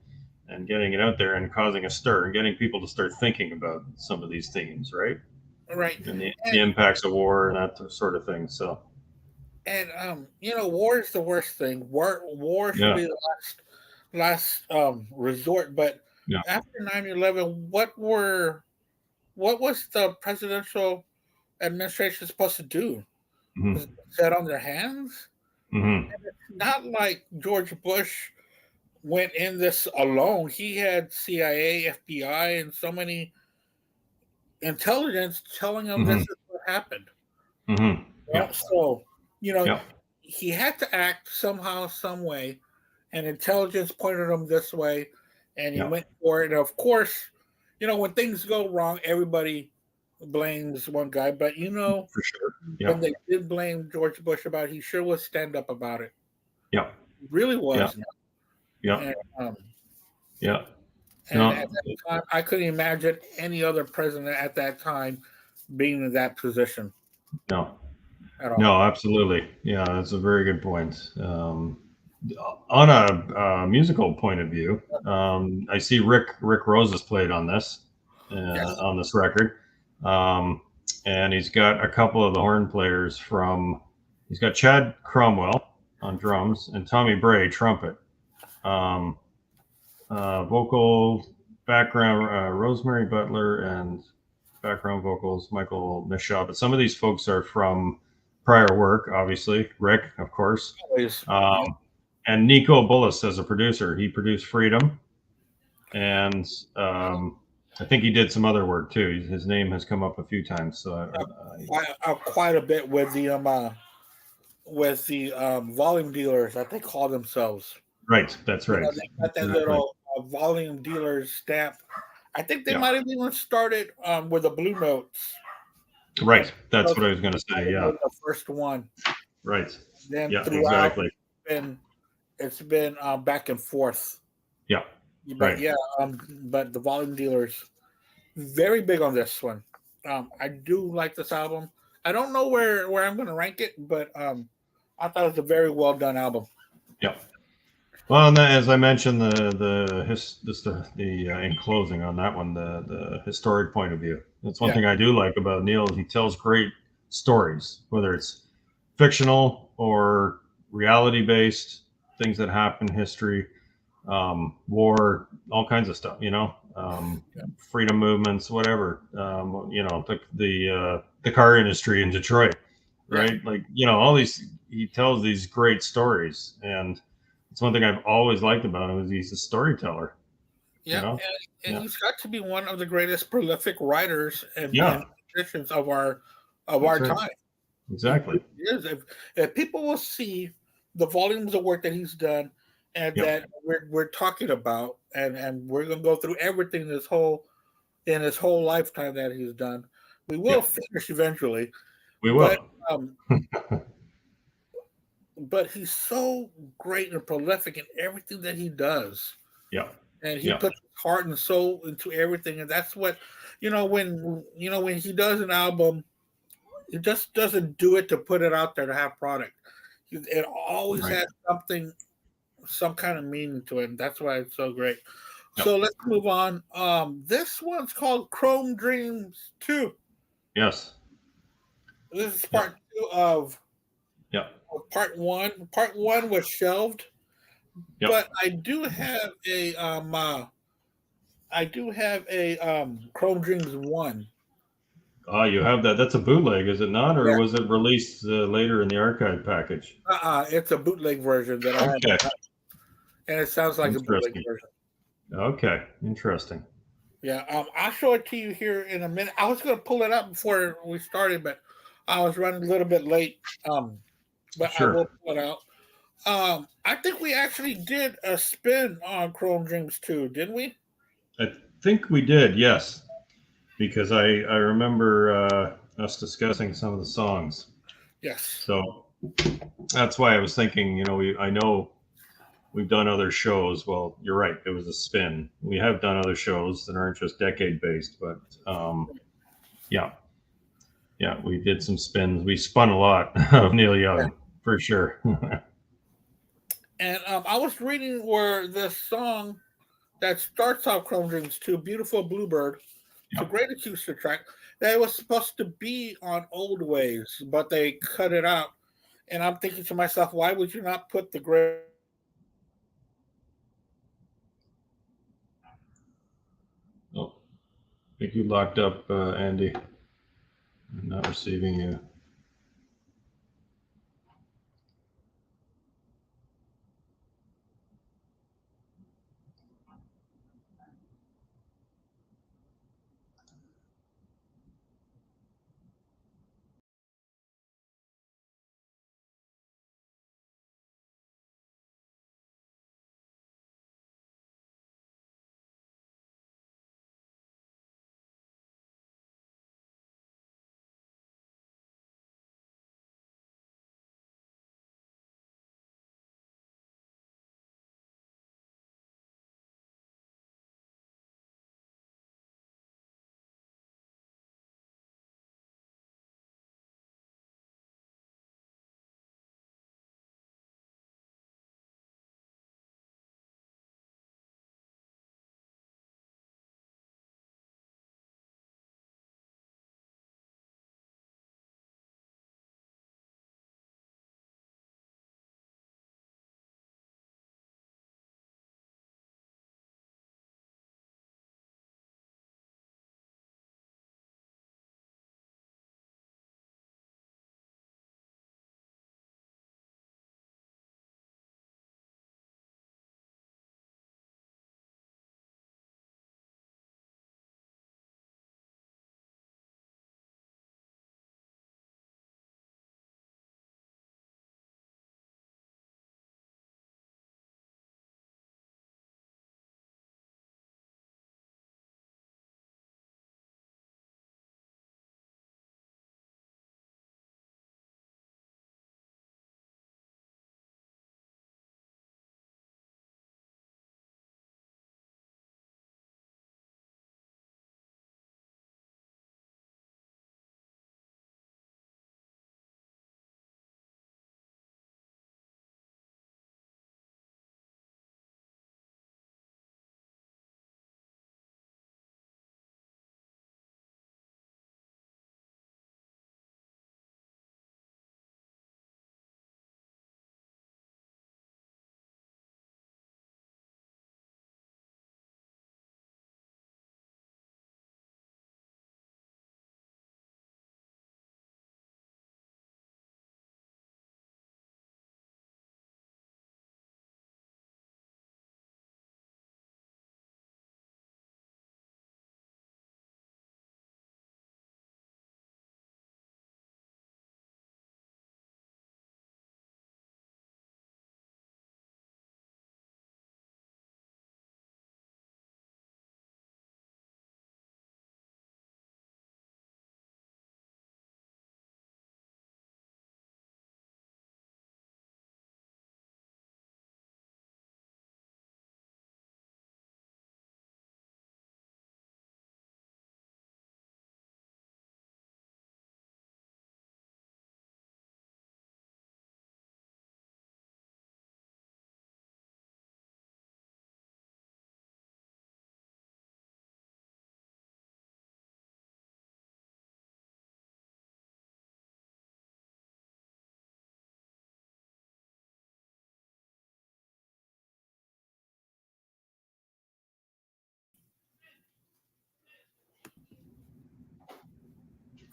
and getting it out there and causing a stir and getting people to start thinking about some of these themes, right? Right. And the impacts of war and that sort of thing. So. And war is the worst thing. War should be the last resort. But after 9/11, what was the presidential administration supposed to do? Was it sit on their hands? And it's not like George Bush went in this alone. He had CIA, FBI, and so many intelligence telling him this is what happened. So, he had to act somehow, some way, and intelligence pointed him this way, and he went for it. And of course, when things go wrong, everybody blames one guy, but For sure. when Yeah. they did blame George Bush about it, he sure was stand up about it. Yeah. He really Yeah. was. Yeah. And Yeah. and at No. that time, I couldn't imagine any other president at that time being in that position No. at all. No. Absolutely. Yeah. That's a very good point. On a musical point of view, I see Rick Rose has played Yes, on this record, um, and he's got a couple of the horn players from. He's got Chad Cromwell on drums and Tommy Bray trumpet. Um, Vocal background, Rosemary Butler, and background vocals Michael Nishaw. But some of these folks are from prior work, obviously. Rick, of course. always. Yeah, Um, and Nico Bullis as a producer. He produced Freedom, and I think he did some other work too. His name has come up a few times. So, quite a bit with the volume dealers that they call themselves. right, that's right. They got that Exactly. little volume dealer stamp. I think they Yeah, might have even started with the Blue Notes. right. That's Those what I was going to might say. have Yeah, been the first one. right. Then Yeah, throughout, exactly. been it's been back and forth. Yeah, But right. yeah, but the volume dealers very big on this one. I do like this album. I don't know where I'm going to rank it, but I thought it was a very well done album. Yeah. Well, and as I mentioned, the in closing on that one, the historic point of view. That's one Yeah, thing I do like about Neil. He tells great stories, whether it's fictional or reality based, things that happen in history, war, all kinds of stuff. yeah, Freedom movements, whatever. The car industry in Detroit, yeah, right? Like all these. He tells these great stories, and it's one thing I've always liked about him is he's a storyteller. You yeah. know? And Yeah. he's got to be one of the greatest prolific writers and Yeah. musicians of That's our right. time. He Exactly. really is. If people will see the volumes of work that he's done and Yep. that we're talking about, and we're gonna go through everything in his whole lifetime that he's done. We will Yep. finish eventually, We but will. um, but he's so great and prolific in everything that he does, Yep. and he Yep. puts his heart and soul into everything, and that's what when he does an album, he just doesn't do it to put it out there to have product. It always Right. has something, some kind of meaning to it, and that's why it's so great. Yep. So let's move on. This one's called Chrome Dreams 2. Yes. This is Yep. part two Yep. of part one. Part one was shelved, Yep. but I do have a Chrome Dreams 1. Ah, you have that. That's a bootleg, is it not, or Yeah, was it released later in the archive package? it's a bootleg version that I have, Okay. and it sounds like a bootleg Interesting. version. Okay. Interesting. Yeah, I'll show it to you here in a minute. I was going to pull it up before we started, but I was running a little bit late. But I Sure. will pull it out. I think we actually did a spin on Chrome Dreams 2, didn't we? I think we did. Yes, because I remember us discussing some of the songs. Yes. So that's why I was thinking. I know we've done other shows. Well, you're right. It was a spin. We have done other shows that aren't just decade based, but yeah, yeah, we did some spins. We spun a lot of Neil Young for sure. And I was reading where this song that starts off Chrome Dreams 2, Beautiful Bluebird, it's a Yeah. great acoustic track, that it was supposed to be on Old Ways, but they cut it out. And I'm thinking to myself, why would you not put the great Oh, I think you locked up, Andy. I'm not receiving you.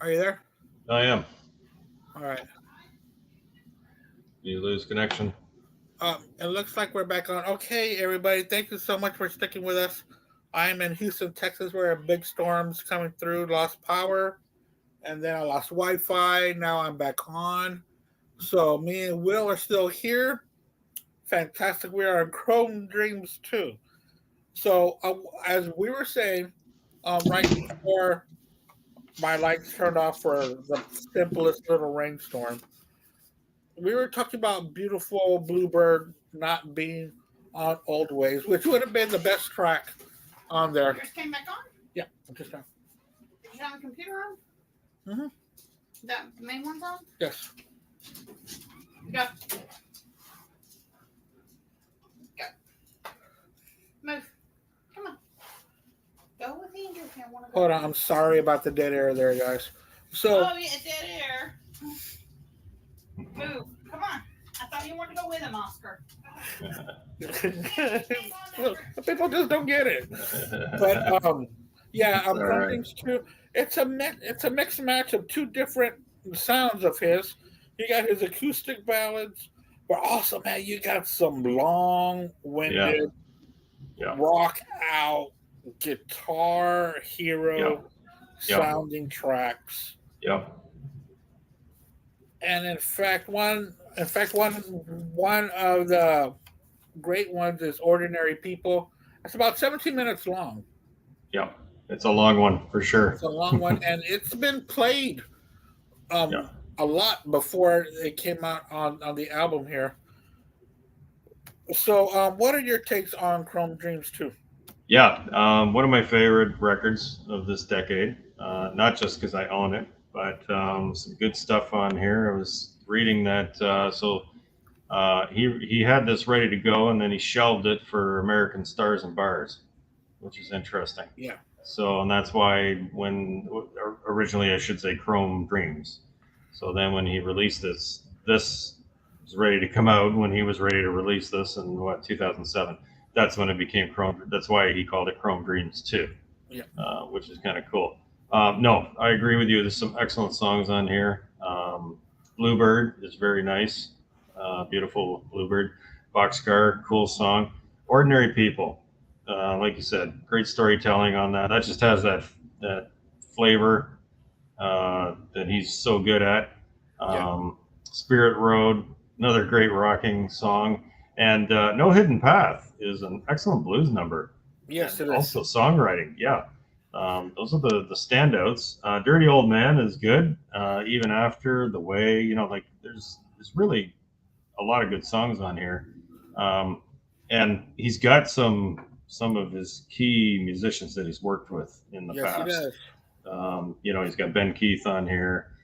Are you there? I am. All right. You lose connection. It looks like we're back on. Okay, everybody, thank you so much for sticking with us. I'm in Houston, Texas, where a big storm's coming through, lost power, and then I lost Wi-Fi. Now I'm back on. So me and Will are still here. Fantastic. We are in Chrome Dreams too. So as we were saying, right before my lights turned off for the simplest little rainstorm, we were talking about beautiful Bluebird not being on Old Ways, which would have been the best track on there. Yours came back on? Yeah, just now. Did you have the computer on? Mm-hmm. That the main one's on? Yes. Go. Go. Move. Come on. Go with Andrew if you want to go. Hold on. I'm sorry about the dead air there, guys. So. Oh, yeah, dead air. Move. Come on. I thought you wanted to go with him, Oscar. People just don't get it. But yeah, right. Things too. It's a mixed match of two different sounds of his. You got his acoustic ballads, but also, man, you got some long-winded rock out guitar hero sounding tracks. Yep. And in fact, one of the great ones is "Ordinary People." It's about 17 minutes long. Yep. It's a long one for sure. It's a long one, and it's been played a lot before it came out on the album here. So, what are your takes on Chrome Dreams 2? Yeah, one of my favorite records of this decade. Not just because I own it, but some good stuff on here. I was reading that. He had this ready to go, and then he shelved it for American Stars and Bars, which is interesting. Yeah. So, and that's why when originally I should say Chrome Dreams. So then when he released this was ready to come out when he was ready to release this in 2007. That's when it became Chrome. That's why he called it Chrome Dreams 2, which is kind of cool. No, I agree with you. There's some excellent songs on here. Bluebird is very nice. Beautiful Bluebird. Boxcar, cool song. Ordinary People. Like you said, great storytelling on that. That just has that flavor that he's so good at. Spirit Road, another great rocking song. And No Hidden Path is an excellent blues number. Yes, it is. Also songwriting, those are the standouts. Dirty Old Man is good, even after The Way. There's really a lot of good songs on here, and he's got some of his key musicians that he's worked with in the past. He does. He's got Ben Keith on here,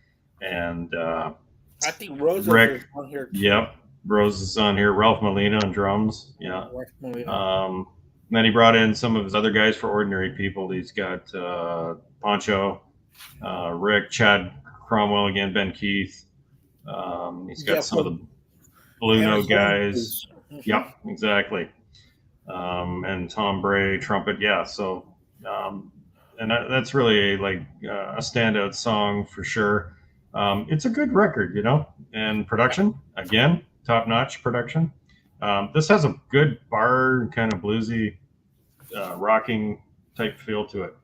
and I think Rose Rick is on here too. Yep, Rose is on here. Ralph Molina on drums. Yeah. Ralph Molina. Then he brought in some of his other guys for Ordinary People. He's got Poncho, Rick, Chad Cromwell again, Ben Keith. He's got some of the Blue Note guys. Yep, exactly. And Tom Bray, trumpet. Yeah, so and that's really a standout song for sure. It's a good record, and production, again, top-notch production. This has a good bar, kind of bluesy, rocking type feel to it.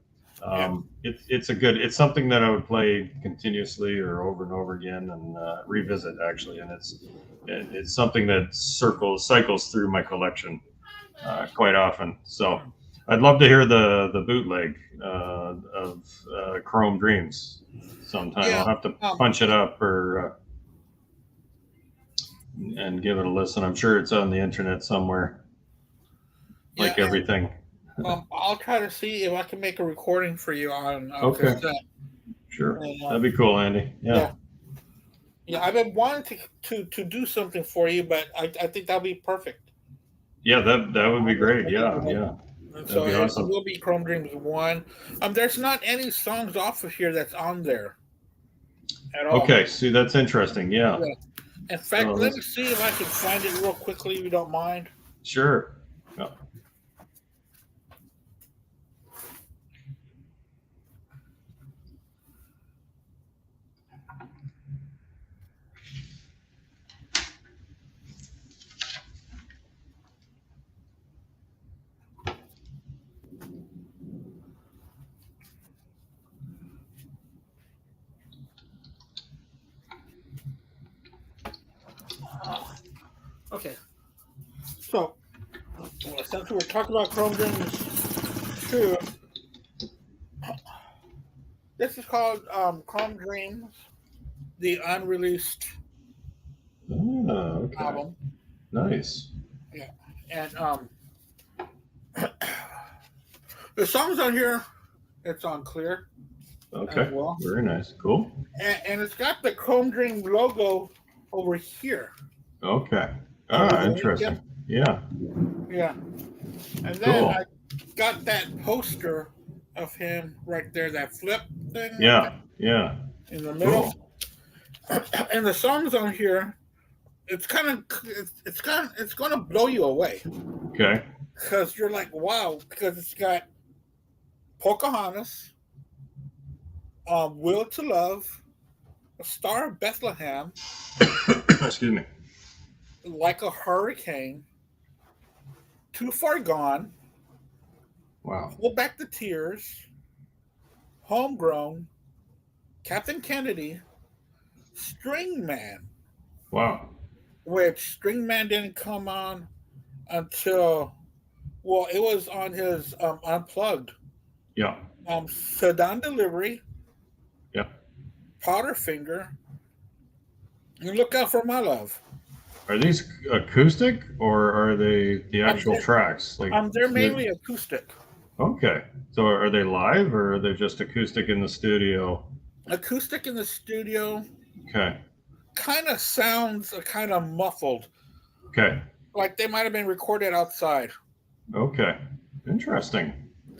It's something that I would play continuously or over and over again and revisit actually. And it's something that cycles through my collection quite often. So I'd love to hear the bootleg of Chrome Dreams sometime. I'll have to punch it up and give it a listen. I'm sure it's on the internet somewhere, like everything. I'll try to see if I can make a recording for you on cassette. Sure, that'd be cool, Andy. Yeah, I've been wanting to do something for you, but I think that'll be perfect. Yeah, that would be great. Yeah. And so awesome. It will be Chrome Dreams 1. There's not any songs off of here that's on there at all. Okay, see, that's interesting. Yeah. In fact, let me see if I can find it real quickly, if you don't mind. Sure. Yeah. Okay. So, since we're talking about Chrome Dreams 2, this is called Chrome Dreams, the unreleased Okay. album. Nice. Yeah. And the songs on here, it's on clear Okay. as well. Very nice. Cool. And it's got the Chrome Dream logo over here. Okay. Over the Interesting. Yeah. Yeah. And then Cool. I got that poster of him right there, that flip thing. Yeah. Yeah. In the middle. Cool. And the songs on here, it's going to blow you away. Okay. Because you're like, wow, because it's got Pocahontas, Will to Love, A Star of Bethlehem, Excuse me. Like a Hurricane, Too Far Gone, Wow. Hold Back the Tears, Homegrown, Captain Kennedy, String Man, Wow. which String Man didn't come on until, well, it was on his Unplugged. Yeah. Sedan Delivery, Yeah. Powderfinger, and Look Out for My Love. Are these acoustic or are they the actual tracks? Like They're mainly acoustic. Okay. So are they live or are they just acoustic in the studio? Acoustic in the studio Okay. kind of sounds kind of muffled, Okay. like they might have been recorded outside. Okay. Interesting.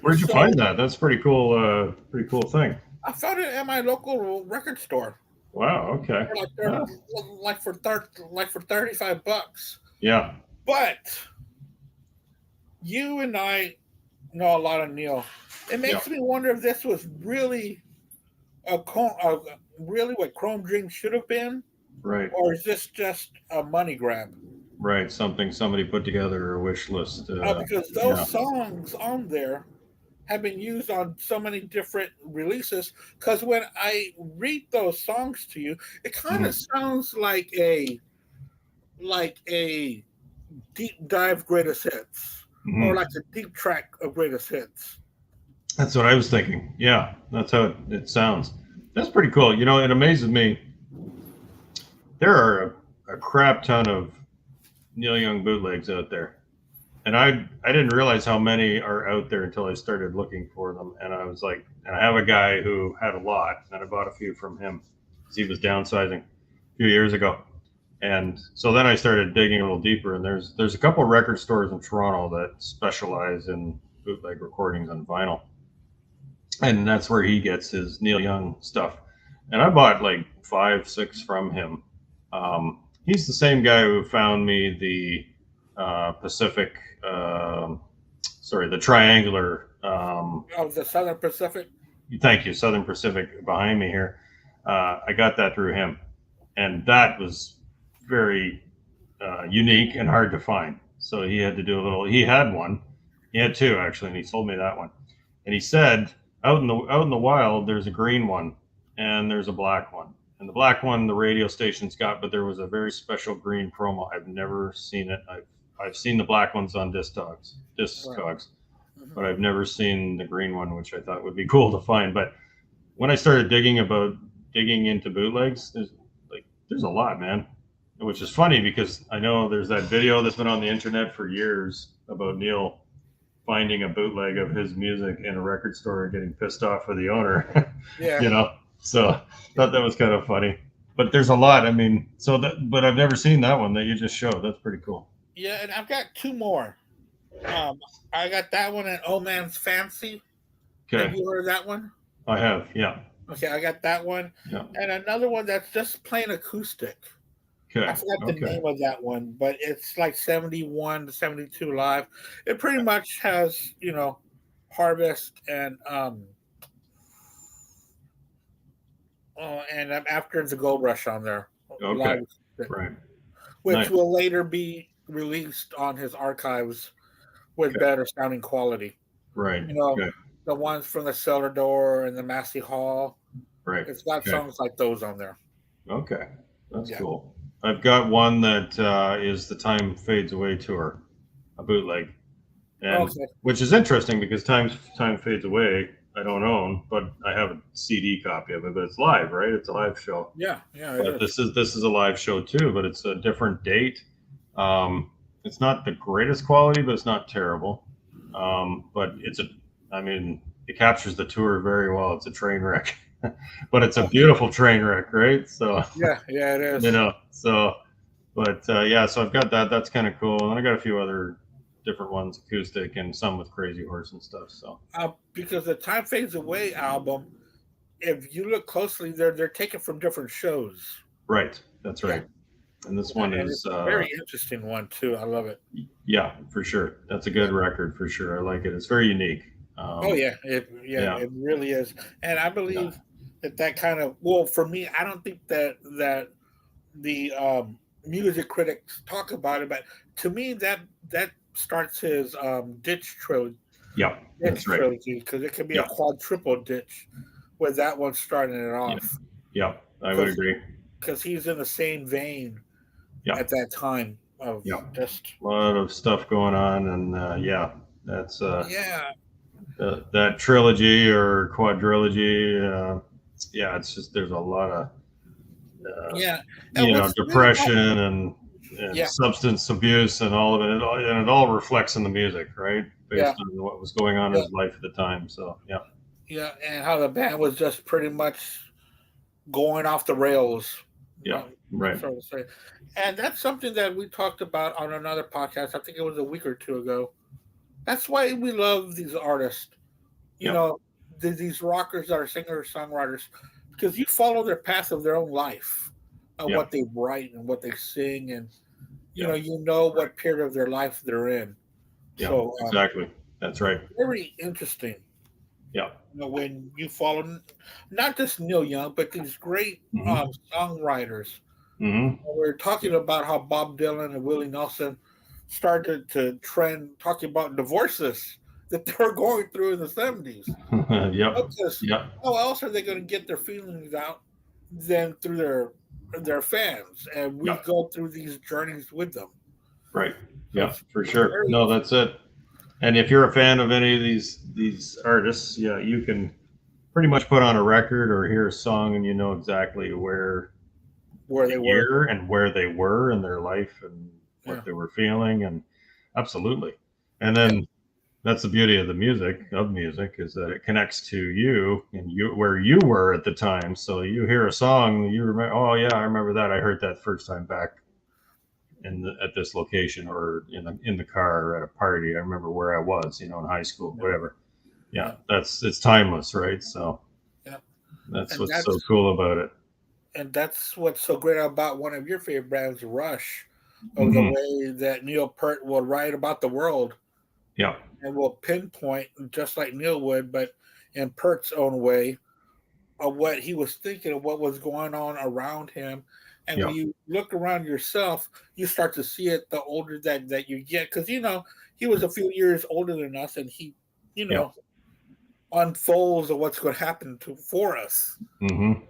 Where'd you So- find that? That's pretty cool. Pretty cool thing. I found it at my local record store. Wow. Okay. Like for $35. Yeah. But you and I know a lot of Neil. It makes me wonder if this was really really what Chrome Dream should have been, Right. or is this just a money grab? Right. Something somebody put together, a wish list. Because those songs on there have been used on so many different releases. Because when I read those songs to you, it kind of sounds like a deep dive greatest hits, or like a deep track of greatest hits. That's what I was thinking. Yeah, that's how it sounds. That's pretty cool. You know, it amazes me. There are a crap ton of Neil Young bootlegs out there. And I didn't realize how many are out there until I started looking for them. And I was like, and I have a guy who had a lot, and I bought a few from him because he was downsizing a few years ago. And so then I started digging a little deeper, and there's a couple of record stores in Toronto that specialize in bootleg recordings on vinyl. And that's where he gets his Neil Young stuff. And I bought like 5, 6 from him. He's the same guy who found me the Pacific, the triangular. Of the Southern Pacific. Thank you, Southern Pacific behind me here. I got that through him, and that was very unique and hard to find. So he had to do a little. He had one. He had 2 actually, and he sold me that one. And he said, out in the wild, there's a green one and there's a black one. And the black one, the radio station's got, but there was a very special green promo. I've never seen it. I've seen the black ones on Discogs, but I've never seen the green one, which I thought would be cool to find. But when I started digging into bootlegs, there's a lot, man. Which is funny because I know there's that video that's been on the internet for years about Neil finding a bootleg of his music in a record store and getting pissed off with the owner. Yeah. You know, so thought that was kind of funny. But there's a lot. I mean, but I've never seen that one that you just showed. That's pretty cool. Yeah, and I've got 2 more. I got that one and Oh Man's Fancy. Have Okay, you heard of that one? I have. Yeah. Okay, I got that one. Yeah. And another one that's just plain acoustic. Okay. I forgot the name of that one, but it's like 71 to 72 live. It pretty much has, Harvest and after the Gold Rush on there. Okay. Live, Right. which Nice. will later be released on his archives with better sounding quality. Right. Okay. The ones from the Cellar Door and the Massey Hall. Right. It's got Okay. songs like those on there. Okay. That's Yeah. cool. I've got one that is the Time Fades Away tour, a bootleg, and Okay. which is interesting because Time Fades Away I don't own, but I have a CD copy of it. But it's live, right? It's a live show. Yeah, it But is. this is a live show too, but it's a different date. It's not the greatest quality, but it's not terrible. But I mean, it captures the tour very well. It's a train wreck, but it's a beautiful train wreck, right? So Yeah, it is. but yeah, so I've got that. That's kind of cool, and I got a few other different ones, acoustic, and some with Crazy Horse and stuff. So Because the Time Fades Away album, if you look closely, they're taken from different shows. right, that's right. And this one And is it's a very interesting one too. I love it. yeah, for sure. That's a good record for sure. I like it. It's very unique. Oh yeah, it really is. And I believe that kind of, well, for me, I don't think that the music critics talk about it, but to me that starts his ditch trilogy. Yeah, that's right. Trilogy, because it can be a quadruple ditch with that one starting it off. Yeah, I would agree. Because he's in the same vein at that time of just a lot of stuff going on, and that's that trilogy or quadrilogy. It's just there's a lot of depression and substance abuse and all of it, and it all reflects in the music, right? Based on what was going on in his life at the time. So and how the band was just pretty much going off the rails. Yeah, right. So to say. And that's something that we talked about on another podcast. I think it was a week or two ago. That's why we love these artists. You know, these rockers that are singers, songwriters, because you follow their path of their own life, of what they write and what they sing, and you know what period of their life they're in. Yeah, so, exactly. That's right. Very interesting. Yeah. You know, when you follow not just Neil Young, but these great songwriters. We're talking about how Bob Dylan and Willie Nelson started to trend talking about divorces that they were going through in the 70s. How else are they going to get their feelings out than through their fans? And we go through these journeys with them. Right. Yeah, for sure. No, that's it. And if you're a fan of any of these artists, you can pretty much put on a record or hear a song and you know exactly where they were and where they were in their life and what they were feeling, and absolutely. And then that's the beauty of music is that it connects to you and where you were at the time. So you hear a song, you remember, oh yeah, I remember that. I heard that first time back at this location or in the car or at a party. I remember where I was, in high school, whatever. It's timeless, right? So that's what's so cool about it. And that's what's so great about one of your favorite bands, Rush, of the way that Neil Peart will write about the world. Yeah. And will pinpoint, just like Neil would, but in Peart's own way, of what he was thinking of what was going on around him. And when you look around yourself, you start to see it the older that you get. Because, he was a few years older than us, and he, unfolds of what's going to happen for us.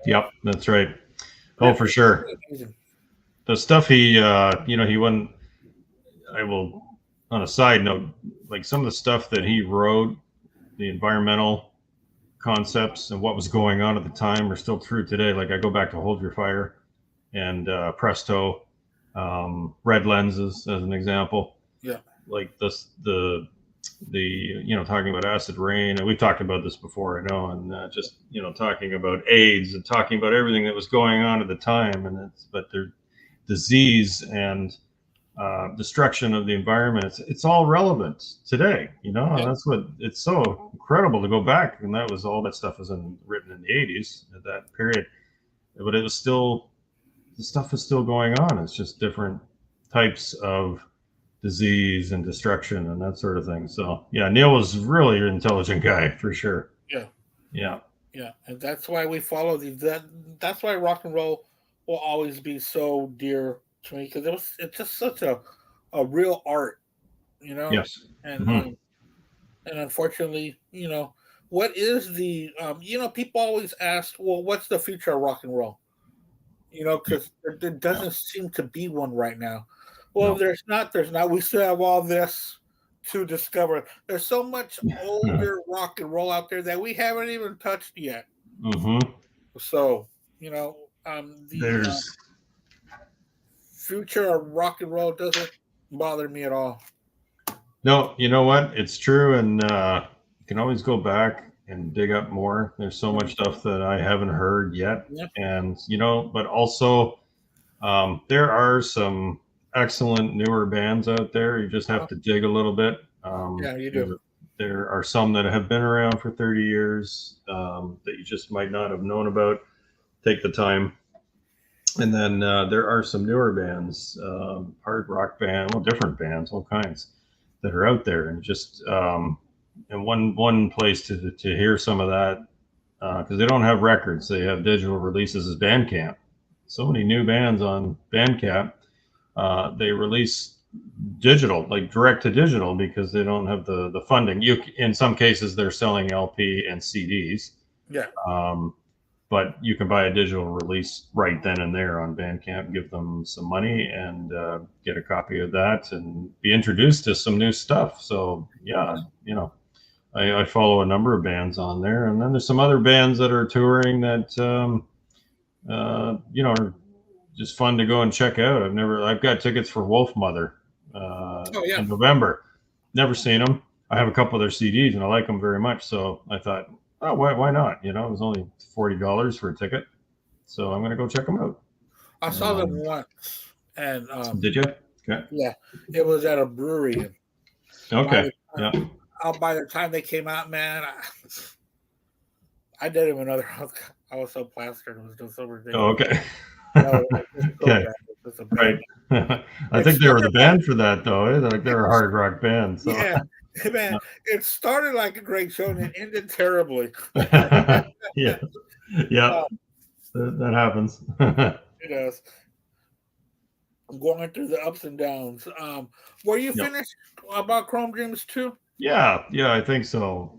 Yep, that's right. Oh, for sure. The stuff he wouldn't. I will. On a side note, like some of the stuff that he wrote, the environmental concepts and what was going on at the time are still true today. Like I go back to Hold Your Fire and Presto, Red Lenses as an example. Yeah. Like the talking about acid rain, and we've talked about this before, I know, and just talking about AIDS and talking about everything that was going on at the time, but their disease and destruction of the environment, it's all relevant today, and that's what it's so incredible to go back, and that was all that stuff was written in the 80s at that period, but it was still, the stuff is still going on. It's just different types of disease and destruction and that sort of thing. So Neil was really an intelligent guy for sure. Yeah, and that's why we follow these. That's why rock and roll will always be so dear to me, because it's just such a real art, Yes. And and unfortunately, what is the people always ask, well, what's the future of rock and roll? because there doesn't seem to be one right now. Well, No. there's not. There's not. We still have all this to discover. There's so much older rock and roll out there that we haven't even touched yet. Hmm. So, the There's future of rock and roll doesn't bother me at all. no, you know what? It's true, and you can always go back and dig up more. There's so much stuff that I haven't heard yet, Yeah. and but also there are some excellent newer bands out there. You just have to dig a little bit. Yeah, you do. There are some that have been around for 30 years that you just might not have known about. Take the time. And then there are some newer bands, hard rock band, well, different bands, all kinds that are out there, and just and one place to hear some of that because they don't have records, they have digital releases as Bandcamp. So many new bands on Bandcamp. They release digital, like direct to digital, because they don't have the funding. You in some cases they're selling LP and CDs. Yeah. But you can buy a digital release right then and there on Bandcamp, give them some money, and get a copy of that, and be introduced to some new stuff. So yeah, I follow a number of bands on there, and then there's some other bands that are touring that are just fun to go and check out. I've got tickets for Wolfmother in November. Never seen them. I have a couple of their CDs, and I like them very much. So I thought, oh, why not? It was only $40 for a ticket, so I'm going to go check them out. I saw them once, and did you? Okay. Yeah, it was at a brewery. Okay. By the time they came out, man, I didn't even know I was so plastered. It was just so ridiculous. Oh, okay. Okay. Right. I think they were the band for that, though. Like they're a hard rock band. So. Yeah, man, it started like a great show and it ended terribly. Yeah, that happens. It does. Going through the ups and downs. Were you finished about Chrome Dreams 2? Yeah, I think so.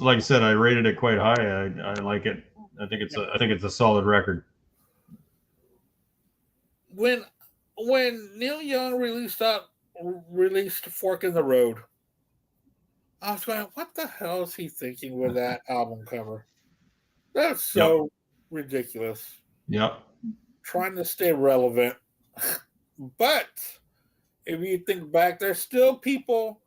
Like I said, I rated it quite high. I like it. I think it's a solid record. When Neil Young released Fork in the Road, I was going, what the hell is he thinking with that album cover? That's so ridiculous. Yep. Trying to stay relevant. But if you think back, there's still people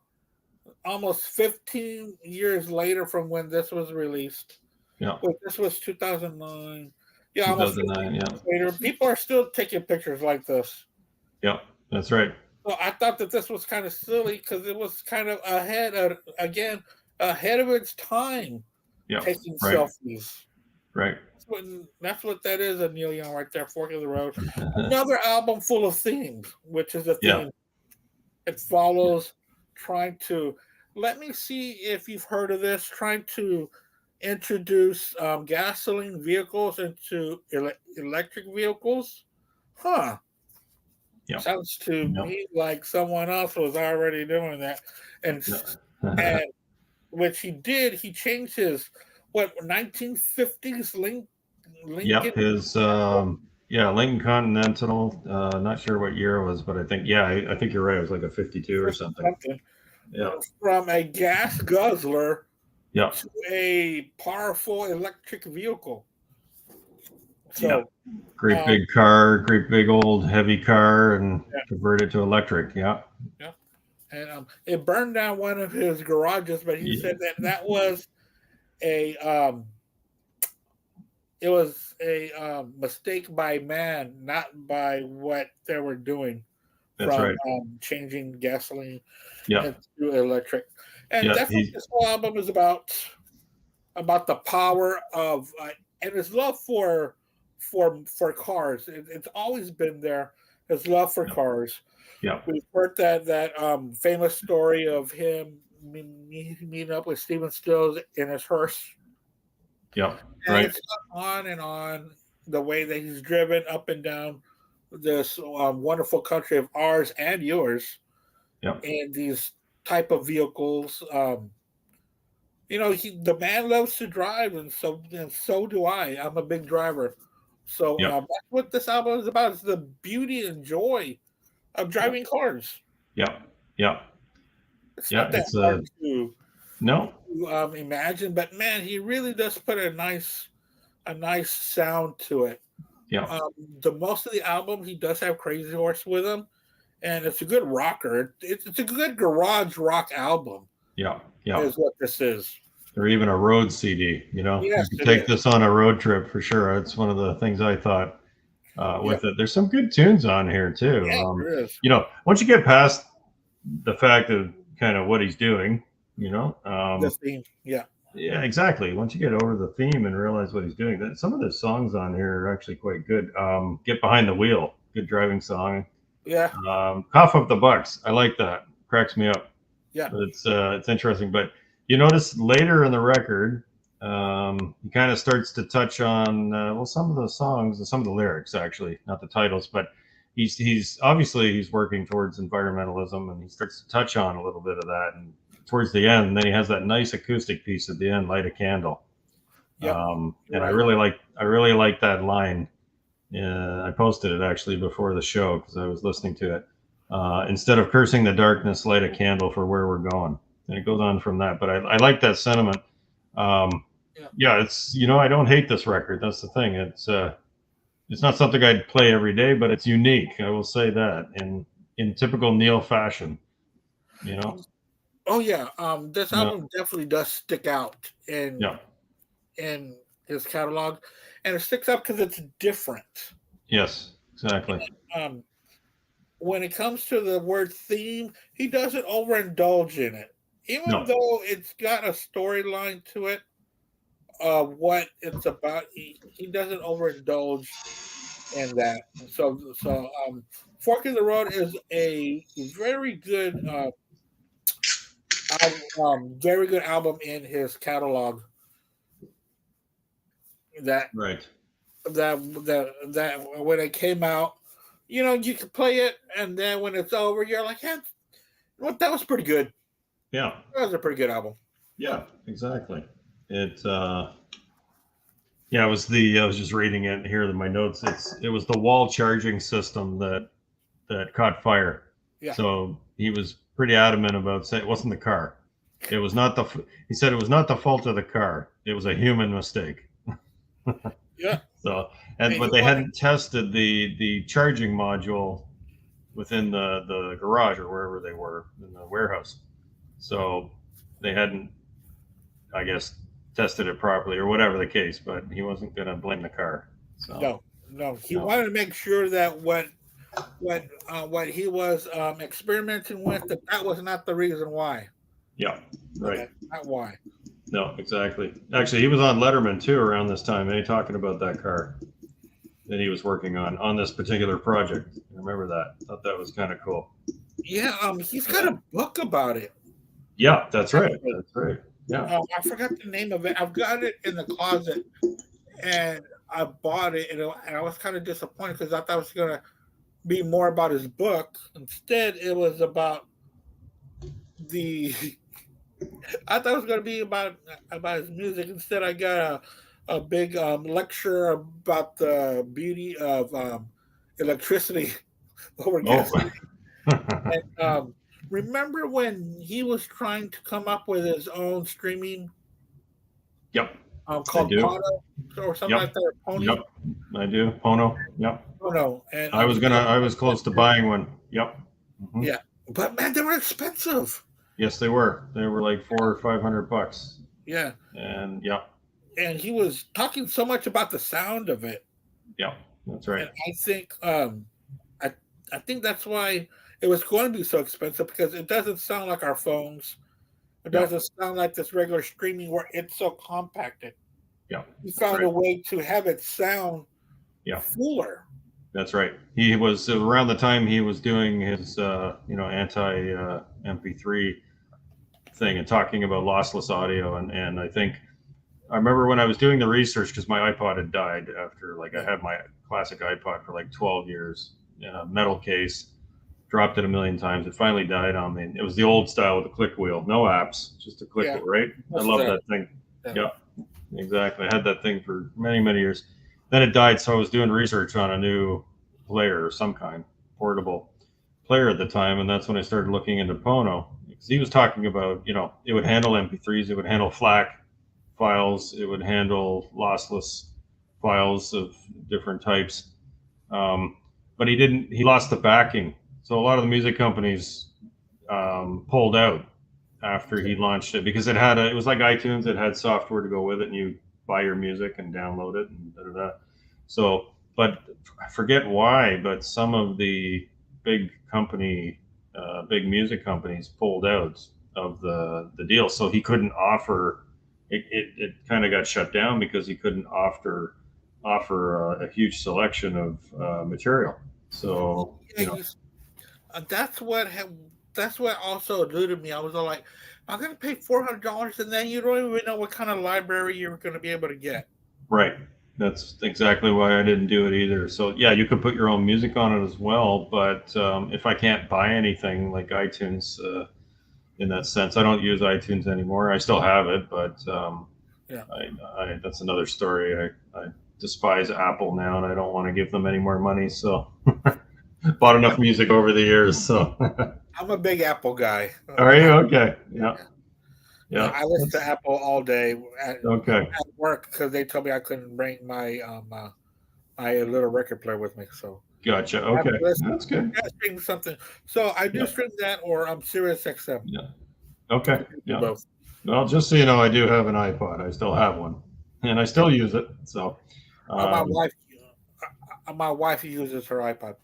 almost 15 years later from when this was released. Yeah. Well, this was 2009. Yeah, 2009, almost later. People are still taking pictures like this. Yep, that's right. So I thought that this was kind of silly because it was kind of ahead of its time. Yeah, taking selfies. Right. That's what that is, a Neil Young right there, Fork in the Road. Another album full of themes, which is a theme. Yeah. It follows trying to, let me see if you've heard of this, trying to introduce gasoline vehicles into electric vehicles. Huh. Yep. Sounds to me like someone else was already doing that. And which he did, he changed his 1950s Lincoln. Yep, his Lincoln Continental. Not sure what year it was, but I think you're right. It was like a 52 or something. Yeah. From a gas guzzler to a powerful electric vehicle. So great big car, great big old heavy car, and converted to electric. Yeah. Yeah. And it burned down one of his garages, but he said that was a mistake by man, not by what they were doing. That's right. Changing gasoline to electric. And definitely this whole album is about the power of and his love for cars. It's always been there. His love for cars. Yeah, we've heard that famous story of him meeting up with Stephen Stills in his hearse. Yeah, and it's on and on the way that he's driven up and down this wonderful country of ours and yours. Yeah, and these type of vehicles. The man loves to drive, and so do I. I'm a big driver. So Yep. that's what this album is about: is the beauty and joy of driving cars. Yep. Yep. It's Yeah. not that It's hard to no. imagine, but man, he really does put a nice sound to it. Yeah. The most of the album, he does have Crazy Horse with him, and it's a good rocker. It's a good garage rock album, Yeah. Yeah. is what this is. Or even a road CD. Yes, you it could take is. this on a road trip for sure. It's one of the things I thought with it. There's some good tunes on here too. Yeah, there is. Once you get past the fact of kind of what he's doing, The theme, yeah. yeah, exactly. Once you get over the theme and realize what he's doing, then some of the songs on here are actually quite good. Get Behind the Wheel, good driving song. Yeah, Cough Up the Bucks, I like that. Cracks me up. yeah. But it's interesting. But you notice later in the record, he kind of starts to touch on some of the songs and some of the lyrics, actually, not the titles, but he's obviously he's working towards environmentalism, and he starts to touch on a little bit of that. And towards the end, then he has that nice acoustic piece at the end, Light a Candle. Yep. And Right. I really like that line. I posted it actually before the show because I was listening to it. Instead of cursing the darkness, light a candle for where we're going. And it goes on from that. But I like that sentiment. Yeah, it's I don't hate this record. That's the thing. It's not something I'd play every day, but it's unique. I will say that in typical Neil fashion. Oh yeah. This Yeah. album definitely does stick out in his catalog, and it sticks out because it's different. Yes, exactly. When it comes to the word theme, he doesn't overindulge in it, even No. though it's got a storyline to it. What it's about, he doesn't overindulge in that. So Fork in the Road is a very good very good album in his catalog. That Right. when it came out, you could play it, and then when it's over, you're like, yeah, that was pretty good. Yeah. That was a pretty good album. Yeah, exactly. It I was just reading it here in my notes. It was the wall charging system that caught fire. Yeah. So he was pretty adamant about saying it wasn't the car. It was not he said it was not the fault of the car. It was a human mistake. Yeah. So And but they hadn't tested the charging module within the garage or wherever they were in the warehouse. So they hadn't, I guess, tested it properly or whatever the case, but he wasn't going to blame the car. So No. He wanted to make sure that what he was experimenting with, that was not the reason why. Yeah, right. Okay, not why. No, exactly. Actually, he was on Letterman too around this time, talking about that car that he was working on this particular project. I remember that. Thought that was kind of cool. Yeah, he's got a book about it. Yeah, that's right. That's right. Yeah. I forgot the name of it. I've got it in the closet, and I bought it, and I was kind of disappointed because I thought it was going to be more about his book. Instead, it was about I thought it was going to be about his music. Instead, I got a big lecture about the beauty of electricity over gasoline. And, remember when he was trying to come up with his own streaming? Yep. Called Pono or something like that. Or Pony? Yep. I do. Pono. Yep. Pono. And I was close to buying one. Yep. Mm-hmm. Yeah, but man, they were expensive. Yes, they were. They were like $400 or $500. Yeah. And yeah. And he was talking so much about the sound of it. Yeah, that's right. And I think I think that's why it was going to be so expensive, because it doesn't sound like our phones. It doesn't sound like this regular streaming where it's so compacted. Yeah. He found a way to have it sound fuller. That's right. He was around the time he was doing his anti MP3 thing and talking about lossless audio, and I think I remember when I was doing the research, because my iPod had died after I had my classic iPod for 12 years in a metal case, dropped it a million times. It finally died on me. It was the old style with a click wheel, no apps, just a click wheel, right? I love that thing. Yeah, exactly. I had that thing for many, many years. then it died. So I was doing research on a new player of some kind, portable player at the time, and that's when I started looking into Pono, because he was talking about, it would handle MP3s, it would handle FLAC files, it would handle lossless files of different types. But he lost the backing. So a lot of the music companies pulled out after he launched it, because it was like iTunes. It had software to go with it, and you buy your music and download it and da da da. So, but I forget why, but some of the big music companies pulled out of the deal. So he couldn't offer it. It kind of got shut down because he couldn't offer a huge selection of material. So, Yeah, that's what also eluded me. I was all like, I'm gonna pay $400, and then you don't even know what kind of library you're gonna be able to get. right. That's exactly why I didn't do it either. So yeah, you could put your own music on it as well, but if I can't buy anything like iTunes, in that sense, I don't use iTunes anymore. I still have it, but Yeah. that's another story. I despise Apple now, and I don't want to give them any more money. So bought enough music over the years. So I'm a big Apple guy. are you okay? Yeah, Yeah, yeah. I listen to Apple all day Okay. at work because they told me I couldn't bring my my little record player with me. So Gotcha. I have to Okay, listen. that's good. I stream something. So I do Yeah. stream that, or I'm Sirius XM. Yeah. Okay. Do Yeah. both. Well, just so you know, I do have an iPod. I still have one, and I still use it. So, My um, wife, my wife uses her iPod.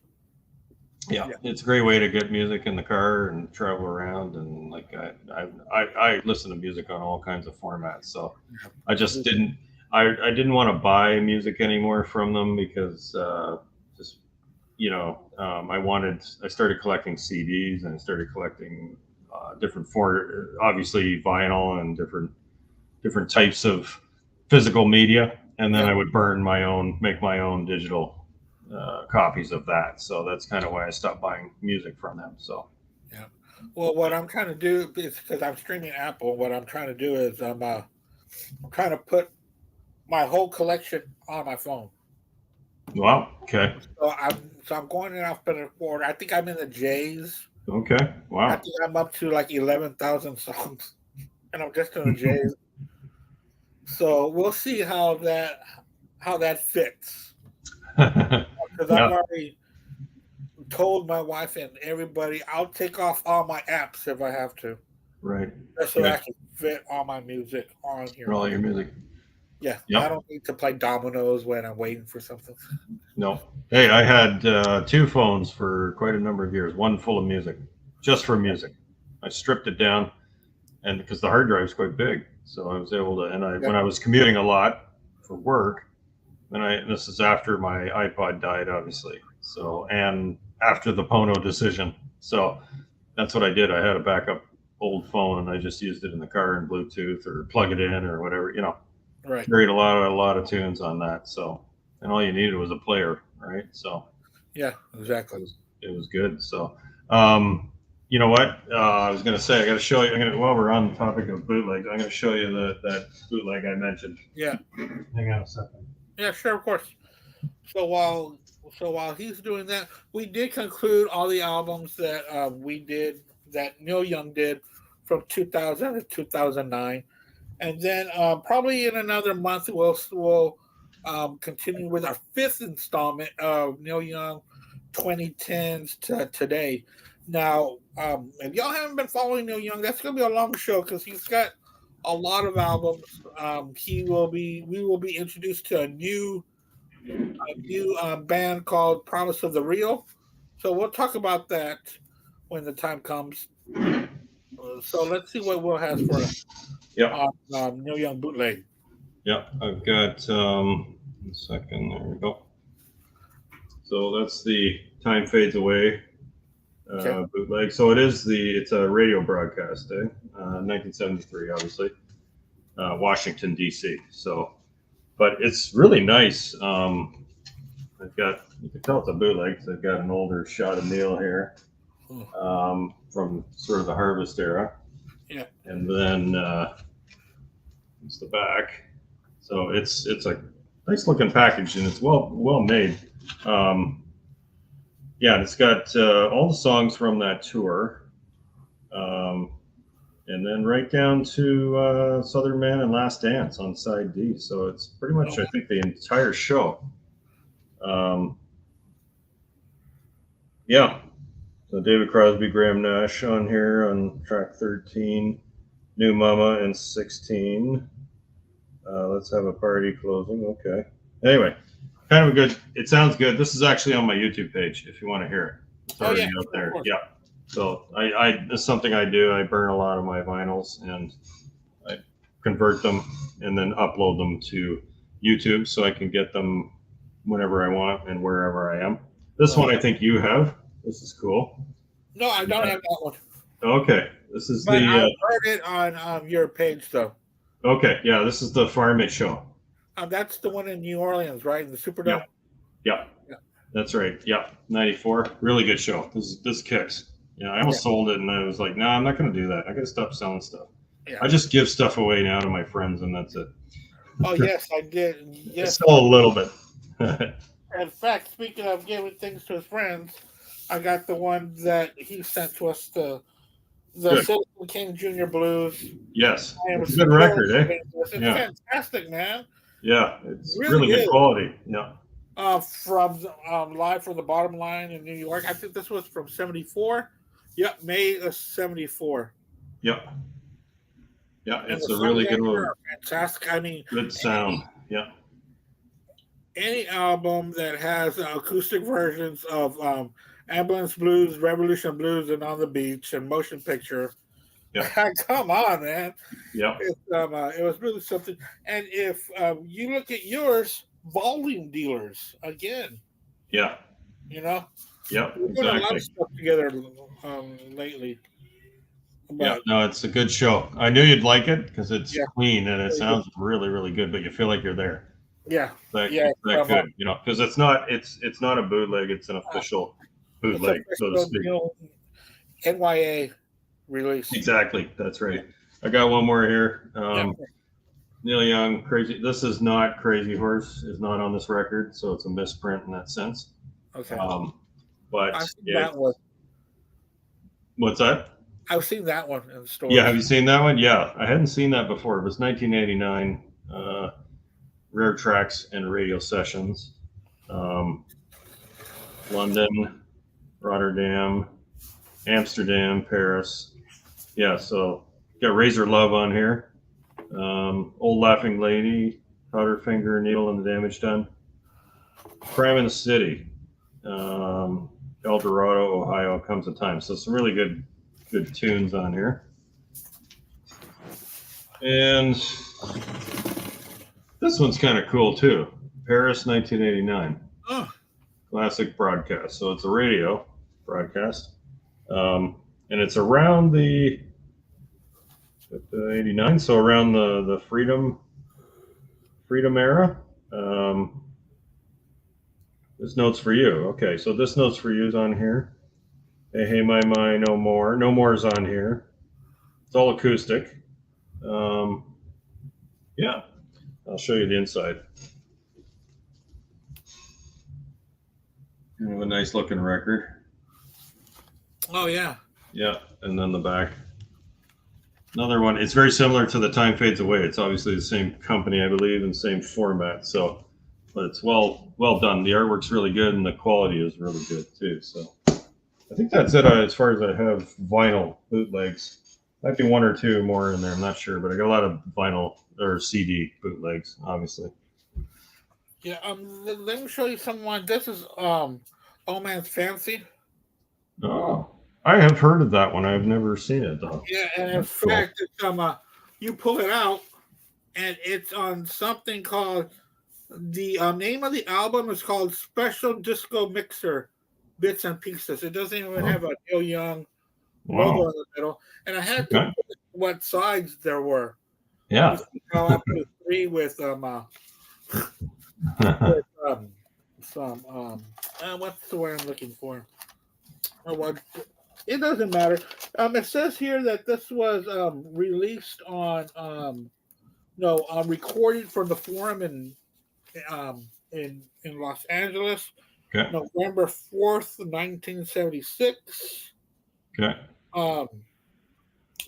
yeah, Yeah. it's a great way to get music in the car and travel around. And like I listen to music on all kinds of formats. So Yeah. I just didn't. I didn't want to buy music anymore from them because just I started collecting CDs, and I started collecting obviously vinyl and different types of physical media, and then Yeah. I would make my own digital copies of that. So that's kind of why I stopped buying music from them. So Yeah. Well, what I'm trying to do is because I'm streaming Apple. What I'm trying to do is I'm trying to put my whole collection on my phone. wow, okay, So I'm going in alphabetical order. I think I'm in the J's. okay, I wow. think I'm up to like 11,000 songs, and I'm just in the J's. So we'll see how that fits. Because I've Yeah, already told my wife and everybody I'll take off all my apps if I have to, right. just so I Yeah, can fit all my music on here. for all your music. Yeah, I Yep. don't need to play dominoes when I'm waiting for something. No. Hey, I had two phones for quite a number of years. One full of music, just for music. I stripped it down, and because the hard drive is quite big, so I was able to. And Yeah. when I was commuting a lot for work, this is after my iPod died, obviously. So, and after the Pono decision, so that's what I did. I had a backup old phone, and I just used it in the car and Bluetooth or plug it in or whatever. Right. Carried a lot of tunes on that. So, and all you needed was a player, right? So Yeah, exactly. it was good. So, you know what? I was going to say, I got to show you. While we're on the topic of bootlegs, I'm going to show you that bootleg I mentioned. Yeah. Hang on a second. Yeah, sure, of course. So while he's doing that, we did conclude all the albums that that Neil Young did from 2000 to 2009, and then probably in another month we'll continue with our fifth installment of Neil Young 2010s to today. Now, if y'all haven't been following Neil Young, that's gonna be a long show because he's got a lot of albums. We will be introduced to a new band called Promise of the Real. So we'll talk about that when the time comes. So let's see what Will has for us Yep. on Neil Young bootleg. Yep. I've got a second. There we go. So that's the Time Fades Away Okay. bootleg. So it's a radio broadcast, 1973, obviously, Washington D.C. So, but it's really nice. You can tell it's a bootleg because I've got an older shot of Neil here from sort of the Harvest era. Yeah. And then it's the back. So it's a nice looking package, and it's well made. Yeah, and it's got all the songs from that tour, and then right down to Southern Man and Last Dance on side D. So it's pretty much, I think, the entire show. Yeah. So David Crosby, Graham Nash on here on track 13, New Mama and 16. Let's have a party closing. Okay. Anyway, kind of a good. It sounds good. This is actually on my YouTube page if you want to hear it. It's already up there. Yeah. So this is something I do. I burn a lot of my vinyls and I convert them and then upload them to YouTube so I can get them whenever I want and wherever I am. This one I think you have. This is cool. No, I don't have that one. Okay. This is But I heard it on your page, though. Okay. Yeah, this is the Farm It show. That's the one in New Orleans, right? In the Superdome? Yeah. That's right. Yeah. 94. Really good show. This kicks. Yeah, I almost sold it and I was like, no, I'm not going to do that. I got to stop selling stuff. Yeah. I just give stuff away now to my friends and that's it. Oh, yes, I did. Yes. I sold a little bit. In fact, speaking of giving things to his friends, I got the one that he sent to us, the Citizen King Jr. Blues. Yes. It's a good record, eh? It's fantastic, man. Yeah, it's really good quality. Yeah. From Live from the Bottom Line in New York. I think this was from 74. Yep, May of 74. Yep. Yeah, it's a really good one. Fantastic. I mean, good sound. Yeah. Any album that has acoustic versions of Ambulance Blues, Revolution Blues, and On the Beach, and Motion Picture. Yeah. Come on, man. Yeah. It was really something. And if you look at yours, Volume Dealers again. Yeah. You know. Yep. We've put a lot of stuff together lately. But, no, it's a good show. I knew you'd like it because it's clean and it sounds really, really good. But you feel like you're there. Yeah. It's that good, you know, because it's not a bootleg. It's an official bootleg, so to speak. NYA release. Exactly. That's right. I got one more here. Neil Young, Crazy. This is not Crazy Horse. Is not on this record, so it's a misprint in that sense. Okay. But I've seen that one. What's that? I've seen that one in the store. Yeah, have you seen that one? Yeah, I hadn't seen that before. It was 1989. Rare Tracks and Radio Sessions. London, Rotterdam, Amsterdam, Paris. Yeah, so got Razor Love on here. Old Laughing Lady, Powderfinger, Needle and the Damage Done. Crime in the City, El Dorado, Ohio, Comes a Time. So some really good tunes on here. And this one's kind of cool too. Paris, 1989. Oh. Classic broadcast. So it's a radio broadcast. And it's around the 89, so around the freedom era. This Note's for You. Okay, so This Note's for You is on here. Hey, Hey, My, No More. No More is on here. It's all acoustic. Yeah, I'll show you the inside. Kind of a nice looking record. Oh, yeah. Yeah, and then the back. Another one. It's very similar to The Time Fades Away. It's obviously the same company, I believe, and same format. So, but it's well done. The artwork's really good, and the quality is really good too. So, I think that's it as far as I have vinyl bootlegs. Might be one or two more in there. I'm not sure, but I got a lot of vinyl or CD bootlegs, obviously. Yeah. Let me show you someone. This is Old Man's Fancy. Oh. I have heard of that one. I've never seen it though. Yeah, and in fact, it's, you pull it out, and it's on something called the name of the album is called Special Disco Mixer Bits and Pieces. It doesn't even have a Neil Young logo in the middle, and I had to put what sides there were. Yeah, I put 3 with what's the word I'm looking for? It doesn't matter. It says here that this was released on recorded from the Forum in in Los Angeles, Okay. November 4th, 1976, Okay. um,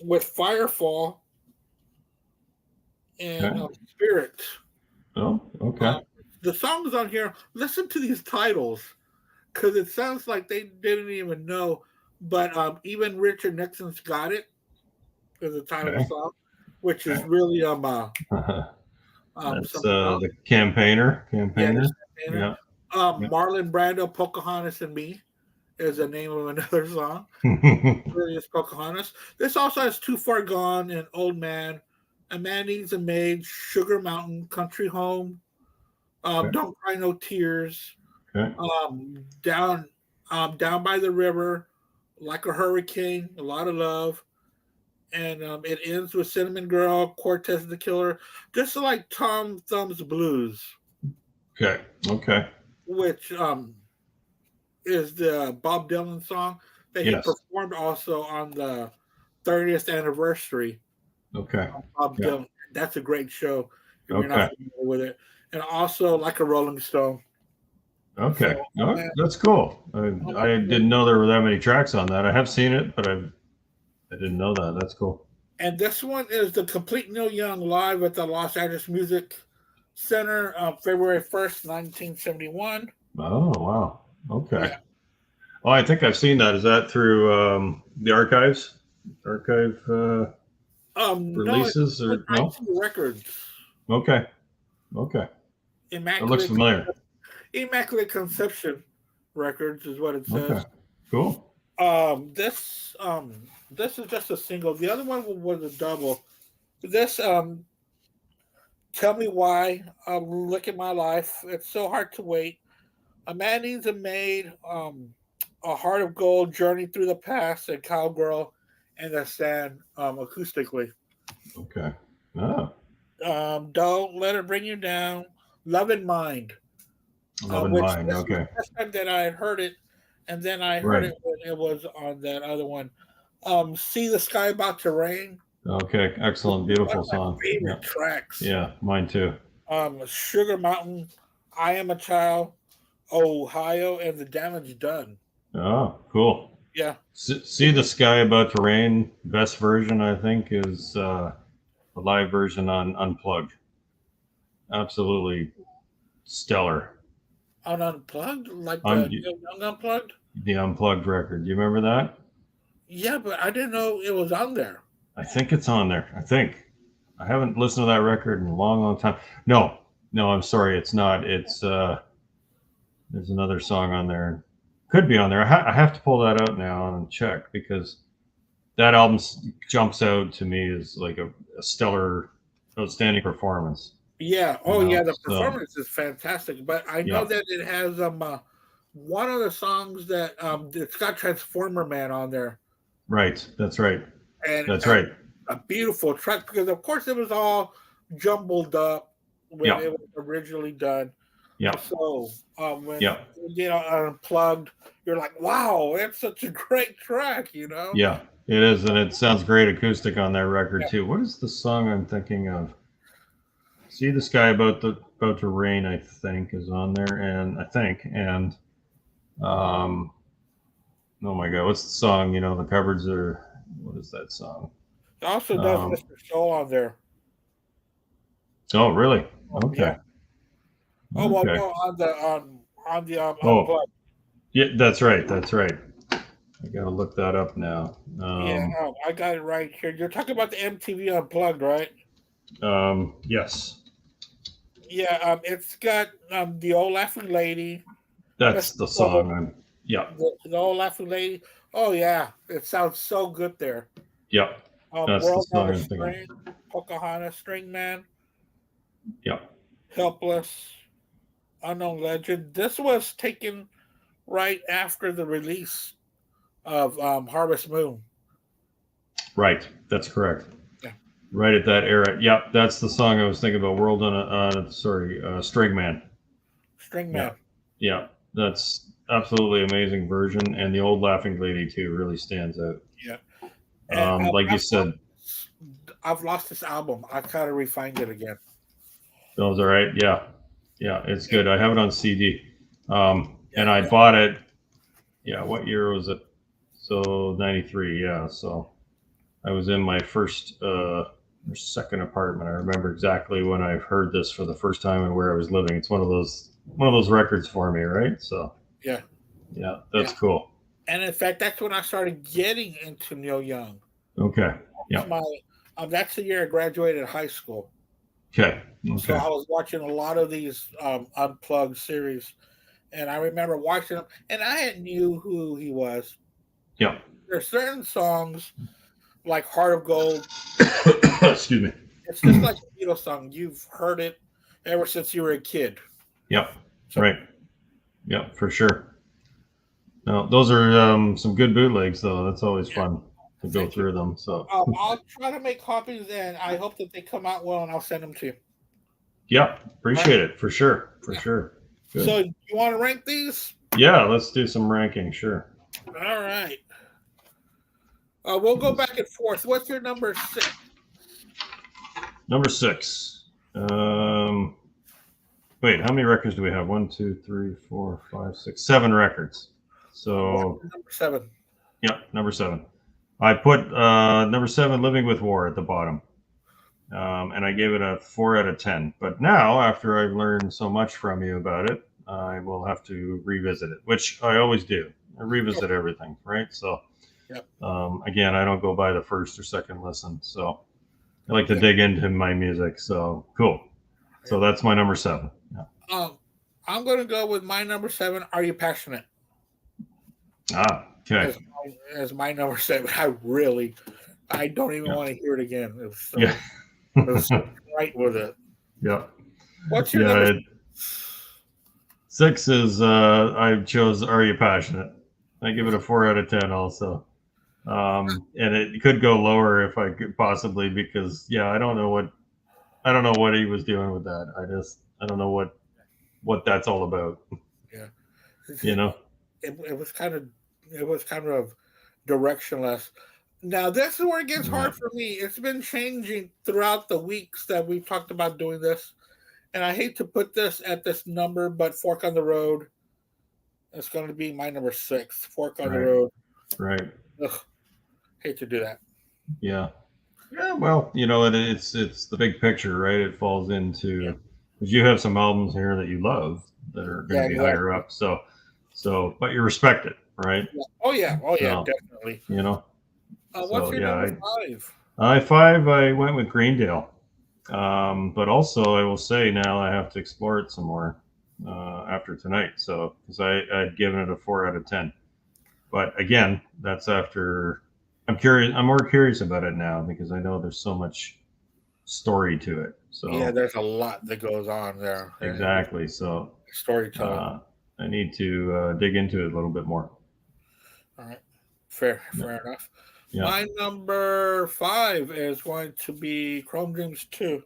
with Firefall and Okay. Spirit. Oh, okay. Um, the songs on here, listen to these titles because it sounds like they didn't even know. But even Richard Nixon's Got It is the title of the Okay. song, which is Okay. really That's something else. the campaigner. Yeah, this Campaigner. campaigner. Yeah. Yeah. Marlon Brando, Pocahontas and Me is the name of another song. Really is Pocahontas. This also has Too Far Gone and Old Man, A Man Needs a Maid, Sugar Mountain, Country Home, Okay. Don't Cry No Tears, Okay. Down Down by the River, Like a Hurricane, A Lot of Love, and it ends with Cinnamon Girl, Cortez the Killer, just like Tom Thumb's Blues, Okay. Okay. which is the Bob Dylan song that he Yes. performed also on the 30th anniversary Okay. of Bob Yeah. Dylan. That's a great show if you're not Okay. familiar with it. And also Like a Rolling Stone. Okay. So, No, that's cool. I didn't know there were that many tracks on that. I have seen it, but I didn't know that. That's cool. and this one is the complete Neil Young live at the Los Angeles Music Center, February 1st, 1971. Oh, wow. Okay. Yeah. Oh, I think I've seen that. Is that through the archives? Archive releases No, or no? IT Records. Okay. Okay. It looks Immaculate, familiar. Immaculate Conception Records is what it says. Okay. Cool. This is just a single. The other one was a double. This Tell Me Why, Look at My Life. It's So Hard to Wait. A Man Needs a Maid, A Heart of Gold, Journey Through the Past, and Cowgirl and the Sand acoustically. Okay. Oh, Don't Let It Bring You Down, Love and Mind. Love and Which Mind. this was Okay. the first time that I had heard it, and then I heard Right. it when it was on that other one. See the Sky About to Rain. Okay. Excellent. Beautiful One of my song. favorite Yeah. tracks. Yeah. Mine too. Sugar Mountain, I Am a Child, Ohio, and The Damage Done. Oh, cool. Yeah. See the Sky About to Rain. Best version, I think, is the live version on Unplugged. Absolutely stellar. On Unplugged, like On the Young Unplugged. the Unplugged record. Do you remember that? Yeah, but I didn't know it was on there. I think it's on there. I think. I haven't listened to that record in a long, long time. No, I'm sorry, it's not. It's there's another song on there. Could be on there. I have to pull that out now and check because that album jumps out to me as like a stellar, outstanding performance. Yeah. You Oh, know, yeah. The so performance is fantastic. But I know yeah, that it has one of the songs that it's got Transformer Man on there, right. That's right. and That's right. a beautiful track because of course it was all jumbled up when Yeah, it was originally done. yeah, So when yeah, you get Unplugged, you're like, wow, it's such a great track, you know? yeah. It is, and it sounds great acoustic on that record Yeah. too. What is the song I'm thinking of? See the Sky About to Rain, I think, is on there, and um, oh my God, what's the song? You know, the cupboards are. What is that song? It also does Um, Mr. Soul on there. oh, really? Yeah. Okay. Oh well, Okay. no, on the Oh, Unplugged. yeah, that's right. That's right. I gotta look that up now. Yeah, I got it right here. You're talking about the MTV Unplugged, right? Yes, Yeah, it's got the old laughing lady, that's Mr. the Soul, song. Yeah, the old laughing lady. Oh yeah, it sounds so good there. yeah, that's the World song on a I'm thinking. String, Pocahontas, String Man, Yeah, Helpless, Unknown Legend. This was taken right after the release of Harvest Moon. right. That's correct. Yeah, Right at that era. Yep, that's the song I was thinking about. World on String Man. String Yeah, Man. yeah, that's absolutely amazing version, and the old Laughing Lady too really stands out. Yeah, and Like you said, I've lost this album. I kind of refined it again. those are right. Yeah, Yeah, it's good. I have it on CD. And I bought it. Yeah, what year was it? So 93. Yeah, so I was in my first or second apartment. I remember exactly when I heard this for the first time and where I was living. It's one of those records for me, right? So Yeah. yeah, that's Yeah. cool. And in fact, that's when I started getting into Neil Young. Okay. Yeah. My that's the year I graduated high school. Okay. So Okay. I was watching a lot of these unplugged series, and I remember watching them, and I had knew who he was. Yeah. There's certain songs like "Heart of Gold." Excuse me. It's just like a Beatles song. You've heard it ever since you were a kid. Yep. So Right. Yep. For sure. No, those are some good bootlegs, though. That's always yeah, fun to go thank you. through them. So I'll try to make copies, and I hope that they come out well, and I'll send them to you. yeah, All right. appreciate it for sure. For Yeah. sure. So Good. you want to rank these? Yeah. Let's do some ranking. Sure. All right. We'll go back and forth. What's your number 6? Number 6. Wait, how many records do we have? 1, 2, 3, 4, 5, 6, 7 records. So, Number 7. yeah, number 7. I put number 7, Living with War, at the bottom. And I gave it a 4 out of 10. But now, after I've learned so much from you about it, I will have to revisit it, which I always do. I revisit everything, right? So, Yep. Again, I don't go by the first or second listen. So, I like to dig into my music. So, cool. So, that's my number 7. Yeah. I'm going to go with my number 7. Are You Passionate? Okay. As my number 7. I don't even want to hear it again. It was so, Yeah. it was so right with it. Yeah. What's your number? 6 is I chose Are You Passionate? I give it a 4 out of 10 also. And it could go lower if I could possibly, because I don't know what he was doing with that. I don't know what that's all about. Yeah. You know? It was kind of directionless. Now this is where it gets hard for me. It's been changing throughout the weeks that we've talked about doing this. And I hate to put this at this number, but Fork on the Road is going to be my number 6. Fork on the Road. Right. Ugh, hate to do that. Yeah. Yeah. Well, it's the big picture, right? It falls into, because you have some albums here that you love that are going to be higher up. So, but you respect it, right? Yeah. Oh yeah. Definitely. What's your number 5? 5, I went with Greendale. But also, I will say now I have to explore it some more after tonight. So, because I'd given it a 4 out of 10. But again, that's after I'm curious. I'm more curious about it now because I know there's so much story to it. So yeah, there's a lot that goes on there. Exactly. So storytelling. I need to dig into it a little bit more. All right. Fair enough. Yeah. My number 5 is going to be Chrome Dreams 2.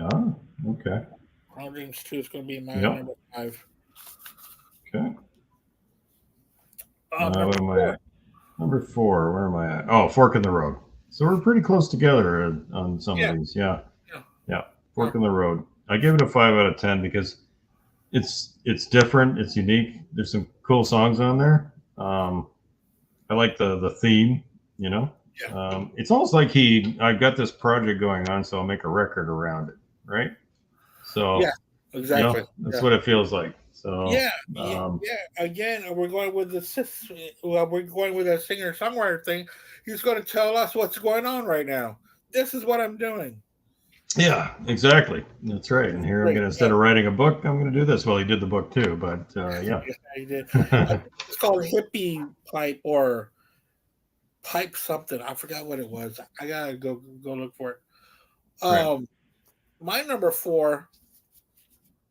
Oh, okay. Chrome Dreams 2 is going to be my number 5. Okay. What am I at? Number 4. Where am I at? Oh, Fork in the Road. So we're pretty close together on some of these. Yeah. Fork in the Road. I give it a 5 out of 10 because it's different. It's unique. There's some cool songs on there. I like the theme. It's almost like I've got this project going on, so I'll make a record around it, right? So exactly. That's what it feels like. So Again, we're going with a singer-songwriter thing. He's going to tell us what's going on right now. This is what I'm doing. Yeah, exactly. That's right. And here instead of writing a book, I'm going to do this. Well, he did the book too, but yeah, he did. It's called Hippie Pipe or Pipe something. I forgot what it was. I gotta go look for it. My number 4,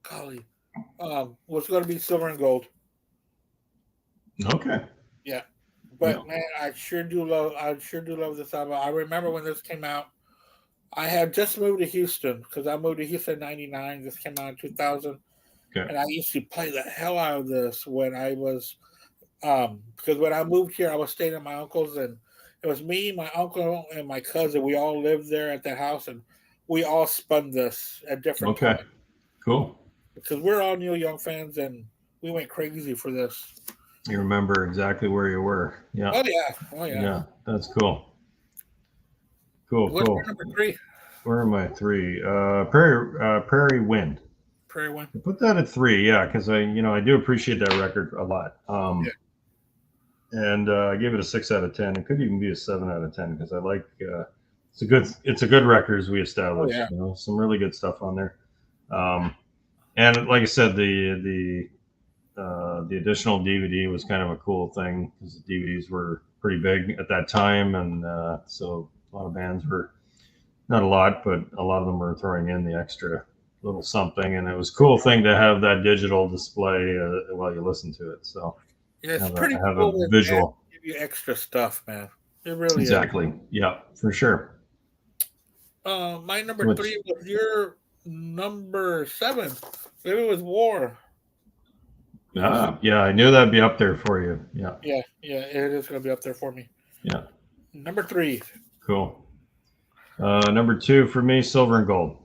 golly, was going to be Silver and Gold. Okay. Yeah, but man, I sure do love this album. I remember when this came out. I had just moved to Houston because I moved to Houston in '99. This came out in 2000, and I used to play the hell out of this when I was, because when I moved here, I was staying at my uncle's, and it was me, my uncle, and my cousin. We all lived there at the house, and we all spun this at different times. Cool. because we're all Neil Young fans, and we went crazy for this. You remember exactly where you were. Yeah. Oh yeah, oh yeah. Yeah. That's cool. Cool. What's Cool. your number 3? Where are my 3? Prairie Wind. Prairie Wind. I put that at 3, yeah, because I do appreciate that record a lot. Yeah. And I gave it a 6 out of 10. It could even be a 7 out of 10 because I like it's a good record as we established. Oh, yeah. Some really good stuff on there. And like I said, the additional DVD was kind of a cool thing because the DVDs were pretty big at that time, and so a lot of bands were, not a lot, but a lot of them were throwing in the extra little something, and it was a cool thing to have that digital display while you listen to it. So Yeah, it's have pretty a cool when visual. bands give you extra stuff, man. It really Exactly. Yeah, for sure. is. My number 3 was your number 7. Maybe it was War. Yeah, I knew that'd be up there for you. Yeah. Yeah, it is going to be up there for me. Yeah. Number 3. Cool. Number 2 for me, Silver and Gold,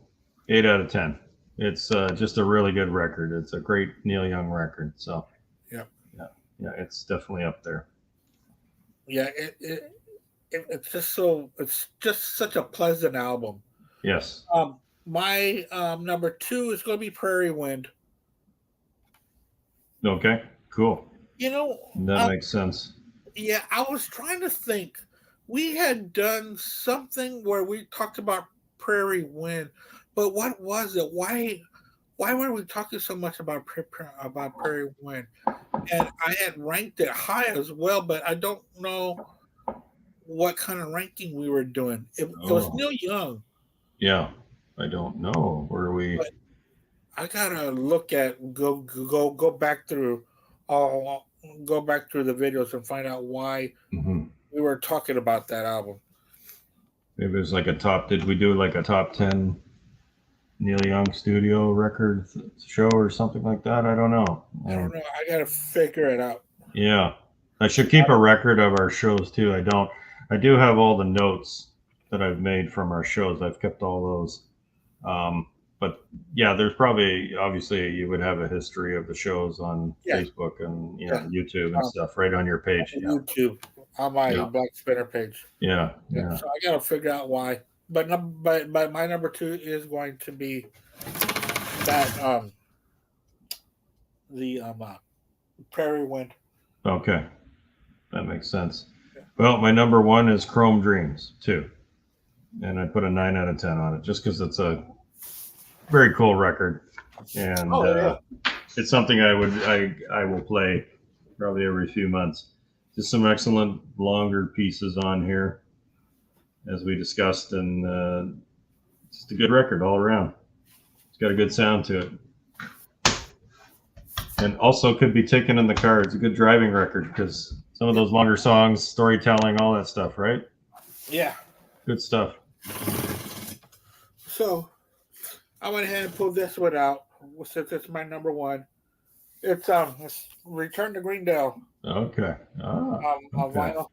8 out of 10. It's just a really good record. It's a great Neil Young record. So yeah, it's definitely up there. Yeah, it's just such a pleasant album. Yes. My number 2 is going to be Prairie Wind. Okay. Cool. That makes sense. Yeah, I was trying to think. We had done something where we talked about Prairie Wind, but what was it? Why were we talking so much about Prairie Wind? And I had ranked it high as well, but I don't know what kind of ranking we were doing. It was Neil Young. Yeah, I don't know. Were we? But I gotta go back through the videos and find out why we were talking about that album. Maybe it was like did we do like a top 10 Neil Young studio record show or something like that? I don't know. I don't know. I gotta figure it out. Yeah. I should keep a record of our shows too. I do have all the notes that I've made from our shows. I've kept all those. But yeah, there's probably, obviously you would have a history of the shows on Facebook and YouTube and stuff right on your page. YouTube on my Black Spinner page. Yeah. So I gotta figure out why. But my number 2 is going to be that the Prairie Wind. Okay, that makes sense. Well, my number 1 is Chrome Dreams 2, and I put a 9 out of 10 on it just because it's a very cool record, and it's something I will play probably every few months. Just some excellent longer pieces on here, as we discussed, and just a good record all around. It's got a good sound to it, and also could be taken in the car. It's a good driving record because some of those longer songs, storytelling, all that stuff, right? Yeah, good stuff. So I went ahead and pulled this one out since it's my number 1. It's Return to Greendale. Okay. Vinyl.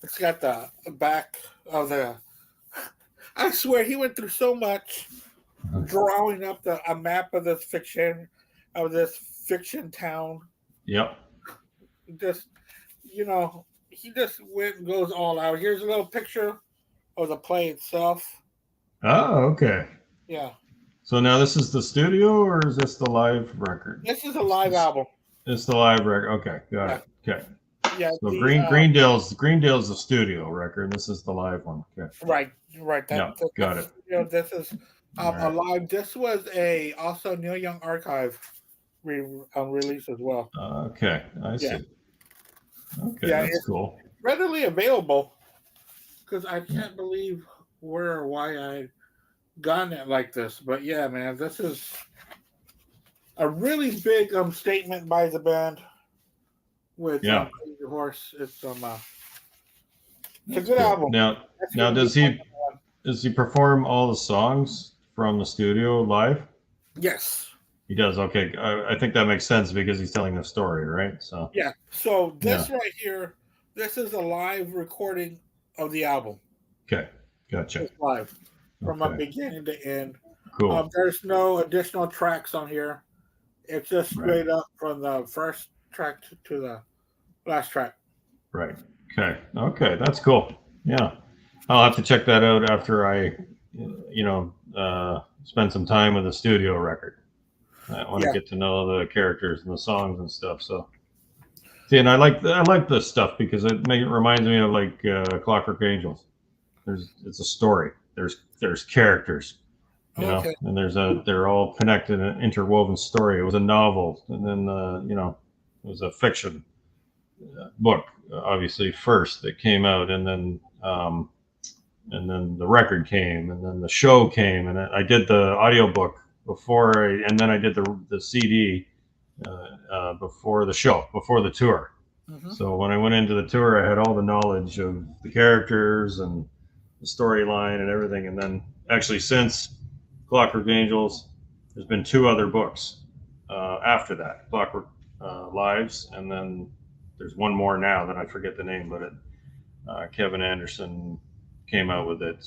It's got the back of the. I swear he went through so much drawing up a map of this fiction town. Yep. Just he just went and goes all out. Here's a little picture of the play itself. Oh, okay. Yeah. So now this is the studio, or is this the live record? This is a live album. It's the live record. Okay, got it. Okay. Yeah. So Greendale's the studio record. This is the live one. Okay. Right. Got it. This is a live. This was also Neil Young archive release as well. Okay, I see. Okay, that's cool. Readily available, because I can't believe where or why I gotten it like this. But yeah, man, this is a really big statement by the band with Crazy Horse. It's a good album. Now does he perform all the songs from the studio live? Yes. He does. Okay, I think that makes sense because he's telling the story, right? So yeah. So this right here, this is a live recording of the album. Okay, gotcha. It's live from a beginning to end. Cool. There's no additional tracks on here. It's just Right. straight up from the first track to the last track. Right. Okay. Okay. That's cool. Yeah. I'll have to check that out after I, spend some time with a studio record. I want to Yeah. get to know the characters and the songs and stuff. So, see, and I like this stuff because it reminds me of like Clockwork Angels. It's a story. There's characters, Okay. and they're all connected and interwoven story. It was a novel, and then it was a fiction book, obviously first that came out, and then the record came, and then the show came, and I did the audiobook and then I did the CD before the show, before the tour. Mm-hmm. So when I went into the tour, I had all the knowledge of the characters and the storyline and everything. And then actually since Clockwork Angels, there's been 2 other books after that, Clockwork Lives, and then there's one more now that I forget the name, but Kevin Anderson came out with it.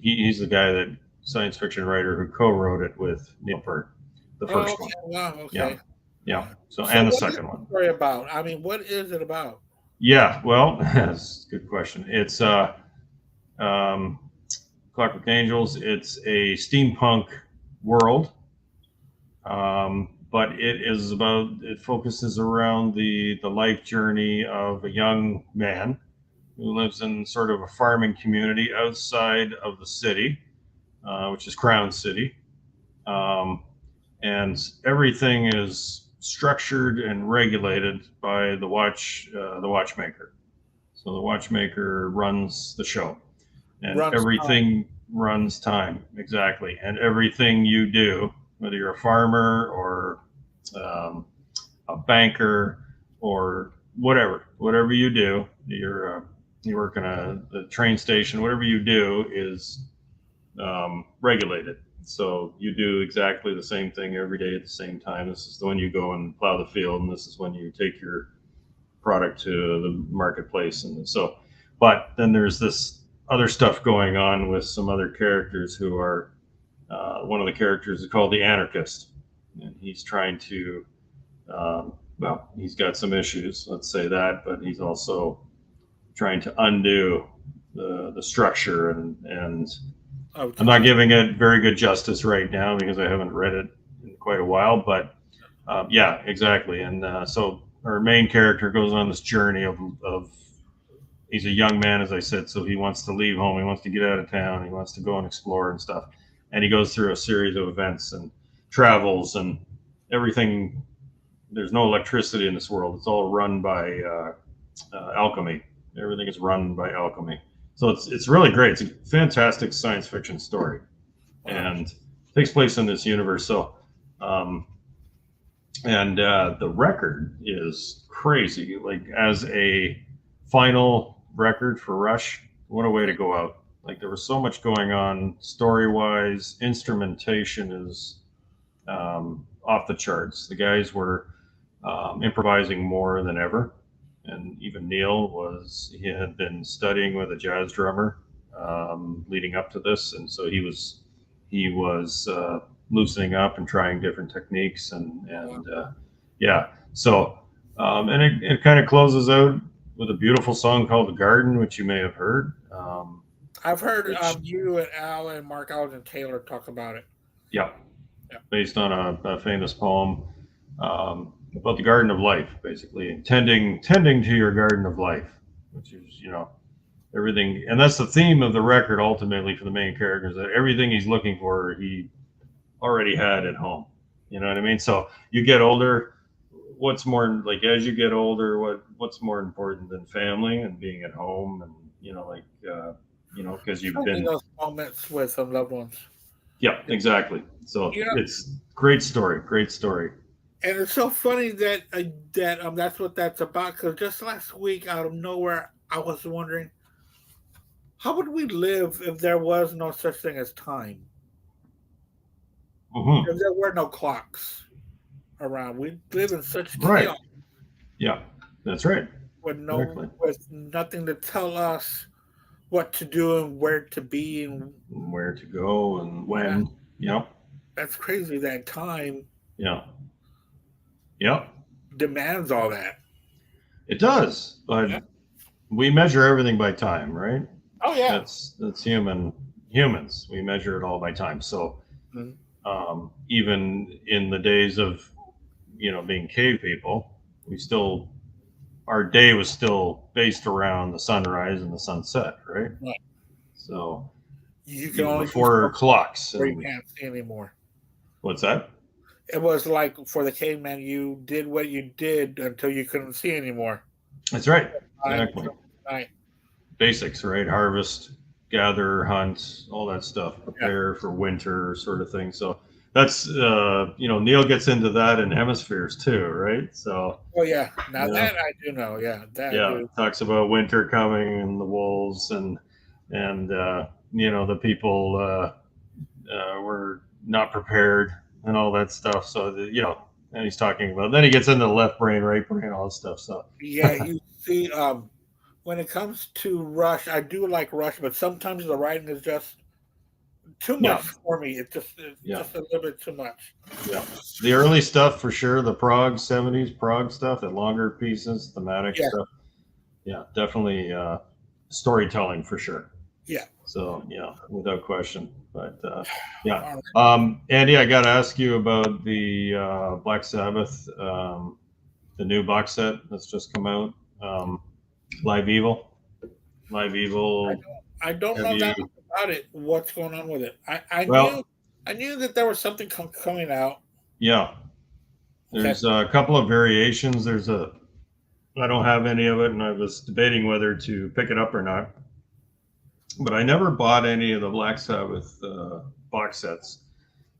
He's the guy that science fiction writer who co-wrote it with Neil Peart, the first one. Wow. Okay. Yeah. So and the second one. Story about? I mean, what is it about? Yeah. Well, that's a good question. It's Clockwork Angels. It's a steampunk world, but it focuses around the life journey of a young man who lives in sort of a farming community outside of the city, which is Crown City. And everything is structured and regulated by the watchmaker. So the watchmaker runs the show, and everything runs time, exactly. And everything you do, whether you're a farmer or a banker or whatever you do, you work in a train station, whatever you do is regulated. So you do exactly the same thing every day at the same time. This is when you go and plow the field, and this is when you take your product to the marketplace. And so, but then there's this other stuff going on with some other characters who are, one of the characters is called the Anarchist, and he's trying to, he's got some issues, let's say that, but he's also trying to undo the structure and I'm not giving it very good justice right now because I haven't read it in quite a while, but yeah, exactly. And so our main character goes on this journey of he's a young man, as I said, so he wants to leave home, he wants to get out of town, he wants to go and explore and stuff, and he goes through a series of events and travels and everything. There's no electricity in this world. It's all run by alchemy. Everything is run by alchemy. So it's really great. It's a fantastic science fiction story, and takes place in this universe. So, the record is crazy. Like as a final record for Rush, what a way to go out! Like there was so much going on story wise. Instrumentation is off the charts. The guys were improvising more than ever. And even Neil he had been studying with a jazz drummer leading up to this, and so he was loosening up and trying different techniques, and yeah. So and it kind of closes out with a beautiful song called "The Garden," which you may have heard. I've heard you and Al and Mark Alden Taylor talk about it. Yeah, based on a famous poem. About the garden of life, basically, and tending to your garden of life, which is everything, and that's the theme of the record ultimately for the main characters, that everything he's looking for he already had at home. You know what I mean? So you get older, what's more like as you get older, what's more important than family and being at home, and because you've been those moments with some loved ones. Yeah, exactly. So it's great story. And it's so funny that that's what that's about. Because just last week, out of nowhere, I was wondering, how would we live if there was no such thing as time? Mm-hmm. If there were no clocks around, we'd live in such chaos. Right. Yeah, that's right. With nothing to tell us what to do and where to be and where to go and when. Yep. That's crazy that time Yeah. Yep. demands all that. It does, but Yeah. we measure everything by time, right? Oh yeah. That's humans. We measure it all by time. So Mhm. even in the days of being cave people, we still our day was still based around the sunrise and the sunset, right? Right. So You can even only do before so clocks where you and can't see anymore. what's that? It was like for the caveman, you did what you did until you couldn't see anymore. That's right. Night, Exactly. night. Basics, right? Harvest, gather, hunt, all that stuff. Yeah. Prepare for winter, sort of thing. So that's Neil gets into that in hemispheres too, right? So Oh yeah. Now yeah, that I do know. Yeah, that I yeah, do. talks about winter coming and the wolves and the people were not prepared and all that stuff. So and he's talking about. Then he gets into the left brain, right brain, all that stuff. So Yeah, you see, when it comes to Rush, I do like Rush, but sometimes the writing is just too yeah, much for me. It's yeah. just a little bit too much. Yeah, the early stuff for sure. The Prague '70s Prague stuff, the longer pieces, thematic Yeah, stuff. Yeah, definitely storytelling for sure. yeah. So yeah, without question. But yeah, All right. Andy, I got to ask you about the Black Sabbath, the new box set that's just come out, Live Evil. Live Evil. I don't Have know you? that much about it. What's going on with it? Well, I knew that there was something coming out. yeah. Okay. There's a couple of variations. I don't have any of it, and I was debating whether to pick it up or not. But I never bought any of the Black Sabbath box sets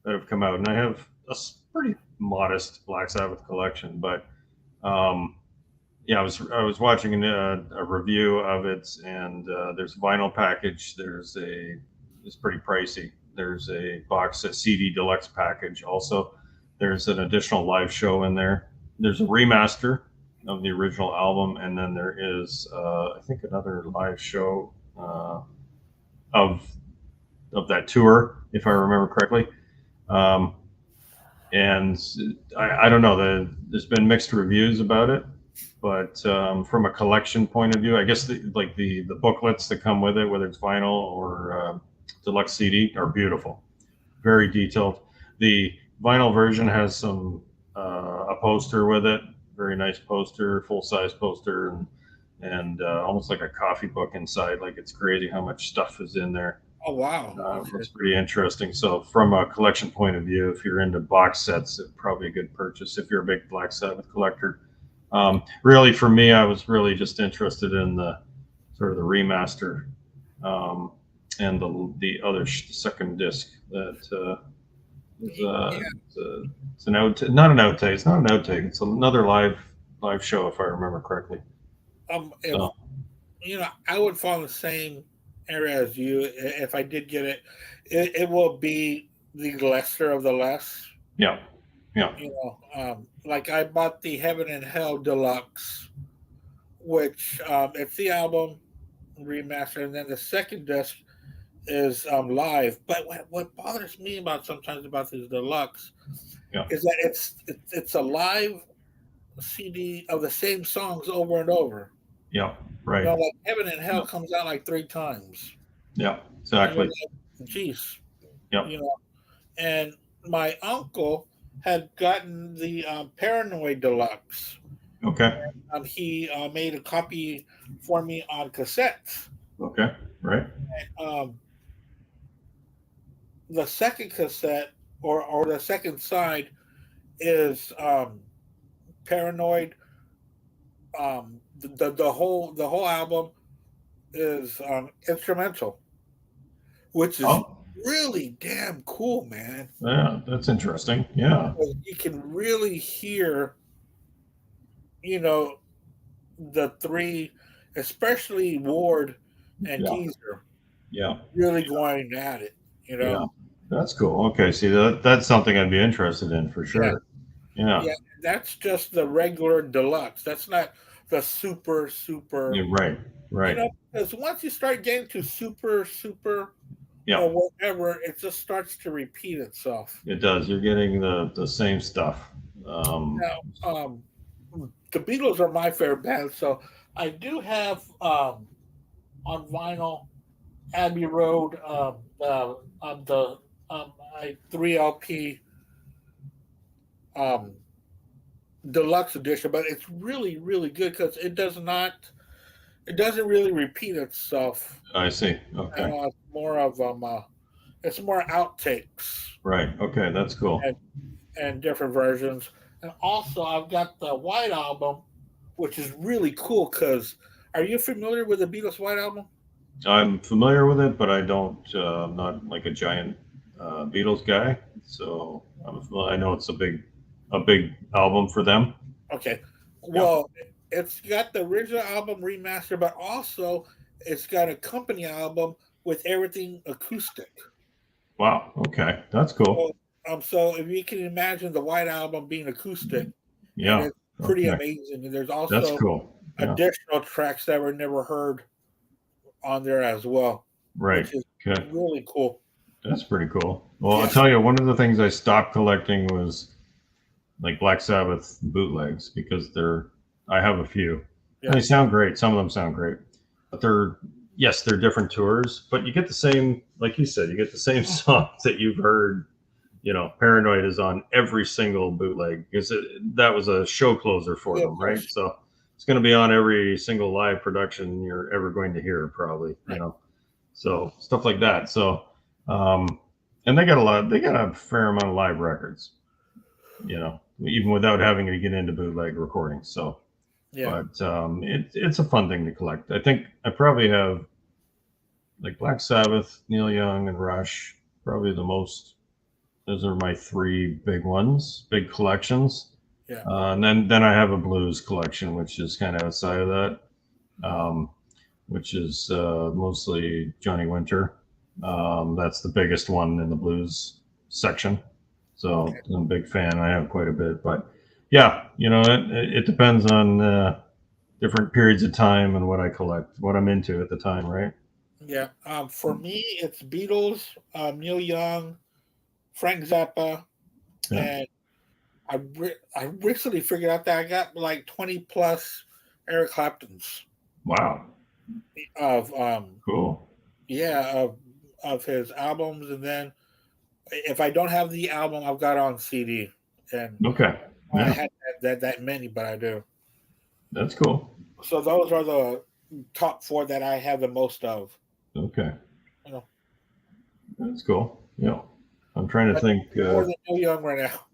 that have come out, and I have a pretty modest Black Sabbath collection. But um, yeah, I was watching a review of it, and there's a vinyl package. It's pretty pricey. There's a box set CD deluxe package also. There's an additional live show in there. There's a remaster of the original album, and then there is I think another live show of that tour, if I remember correctly. Um, and I don't know. There's been mixed reviews about it, but from a collection point of view, I guess the booklets that come with it, whether it's vinyl or deluxe CD, are beautiful, very detailed. The vinyl version has a poster with it, very nice poster, full size poster, and almost like a coffee book inside. Like it's crazy how much stuff is in there. Oh wow. Okay. Looks pretty interesting. So, from a collection point of view, if you're into box sets, it's probably a good purchase. If you're a big Black Sabbath collector, really for me, I was really just interested in the sort of the remaster and the other second disc that is Yeah. it's an not an outtake. It's not an outtake. It's another live show, if I remember correctly. If So I would fall in the same area as you. If I did get it, it will be the lesser of the less. yeah, yeah, Like I bought the Heaven and Hell Deluxe, which it's the album remaster, and then the second disc is live. But what bothers me about sometimes about these deluxe yeah, is that it's a live CD of the same songs over and over. yeah. Right. Like Heaven and Hell comes out like 3 times, Yeah, and you're exactly. like, geez, Yep. you know. And my uncle had gotten the Paranoid Deluxe. Okay. He made a copy for me on cassettes. Okay. Right. Um, the second cassette or the second side is Paranoid. The whole album is instrumental, which is Oh, really damn cool, man. yeah, that's interesting. Yeah. You can really hear, you know, the three, especially Ward and Yeah. Geezer, Yeah. really going at it. You Yeah. know, That's cool. Okay. See, that's something I'd be interested in for yeah, sure. Yeah. yeah. That's just the regular deluxe. That's not the super. You're right. Right. Because once you start getting to super, Yeah, or whatever, it just starts to repeat itself. it does. You're getting the same stuff. Now, the Beatles are my favorite band, so I do have on vinyl Abbey Road, the my 3 LP um, deluxe edition, but it's really really good because it doesn't really repeat itself. I see. Okay. It's more of it's more outtakes Right. Okay. That's cool. and different versions. And also, I've got the White Album, which is really cool because are you familiar with the Beatles White Album? I'm familiar with it, but I don't. I'm not like a giant Beatles guy, so I know it's a big album for them. Okay. Yeah. Well, it's got the original album remastered, but also it's got a company album with everything acoustic. Wow. Okay. That's cool. So if you can imagine the White Album being acoustic, and Yeah. it's pretty Okay. amazing. And there's That's also cool. Yeah. additional tracks that were never heard on there as well, Right. which is Okay. really cool. That's pretty cool. Well, Yeah. I'll tell you, one of the things I stopped collecting was like Black Sabbath bootlegs because I have a few. Yeah. And they sound great. Some of them sound great, but they're different tours, but you get the same, like you said, you get the same songs that you've heard. Paranoid is on every single bootleg because that was a show closer for Yeah, them, of right? course. So it's going to be on every single live production you're ever going to hear, probably. Right. So stuff like that. So, and they got a fair amount of live records, even without having to get into bootleg recordings. So, Yeah. but it's a fun thing to collect. I think I probably have like Black Sabbath, Neil Young, and Rush, probably the most. Those are my three big big collections. Yeah. And then I have a blues collection, which is kind of outside of that, which is mostly Johnny Winter. That's the biggest one in the blues section. So Okay. I'm a big fan. I have quite a bit, but yeah, it depends on different periods of time and what I collect, what I'm into at the time, right? Yeah. For me, it's Beatles, Neil Young, Frank Zappa, Yeah. and I recently figured out that I got like 20 plus Eric Clapton's Wow. of Cool. of his albums, and then if I don't have the album, I've got it on CD, and Okay. I Yeah. had that many, but I do. That's cool. So those are the top 4 that I have the most of. Okay. You know. That's cool. Yeah. I'm trying to think. More than Neil Young right now.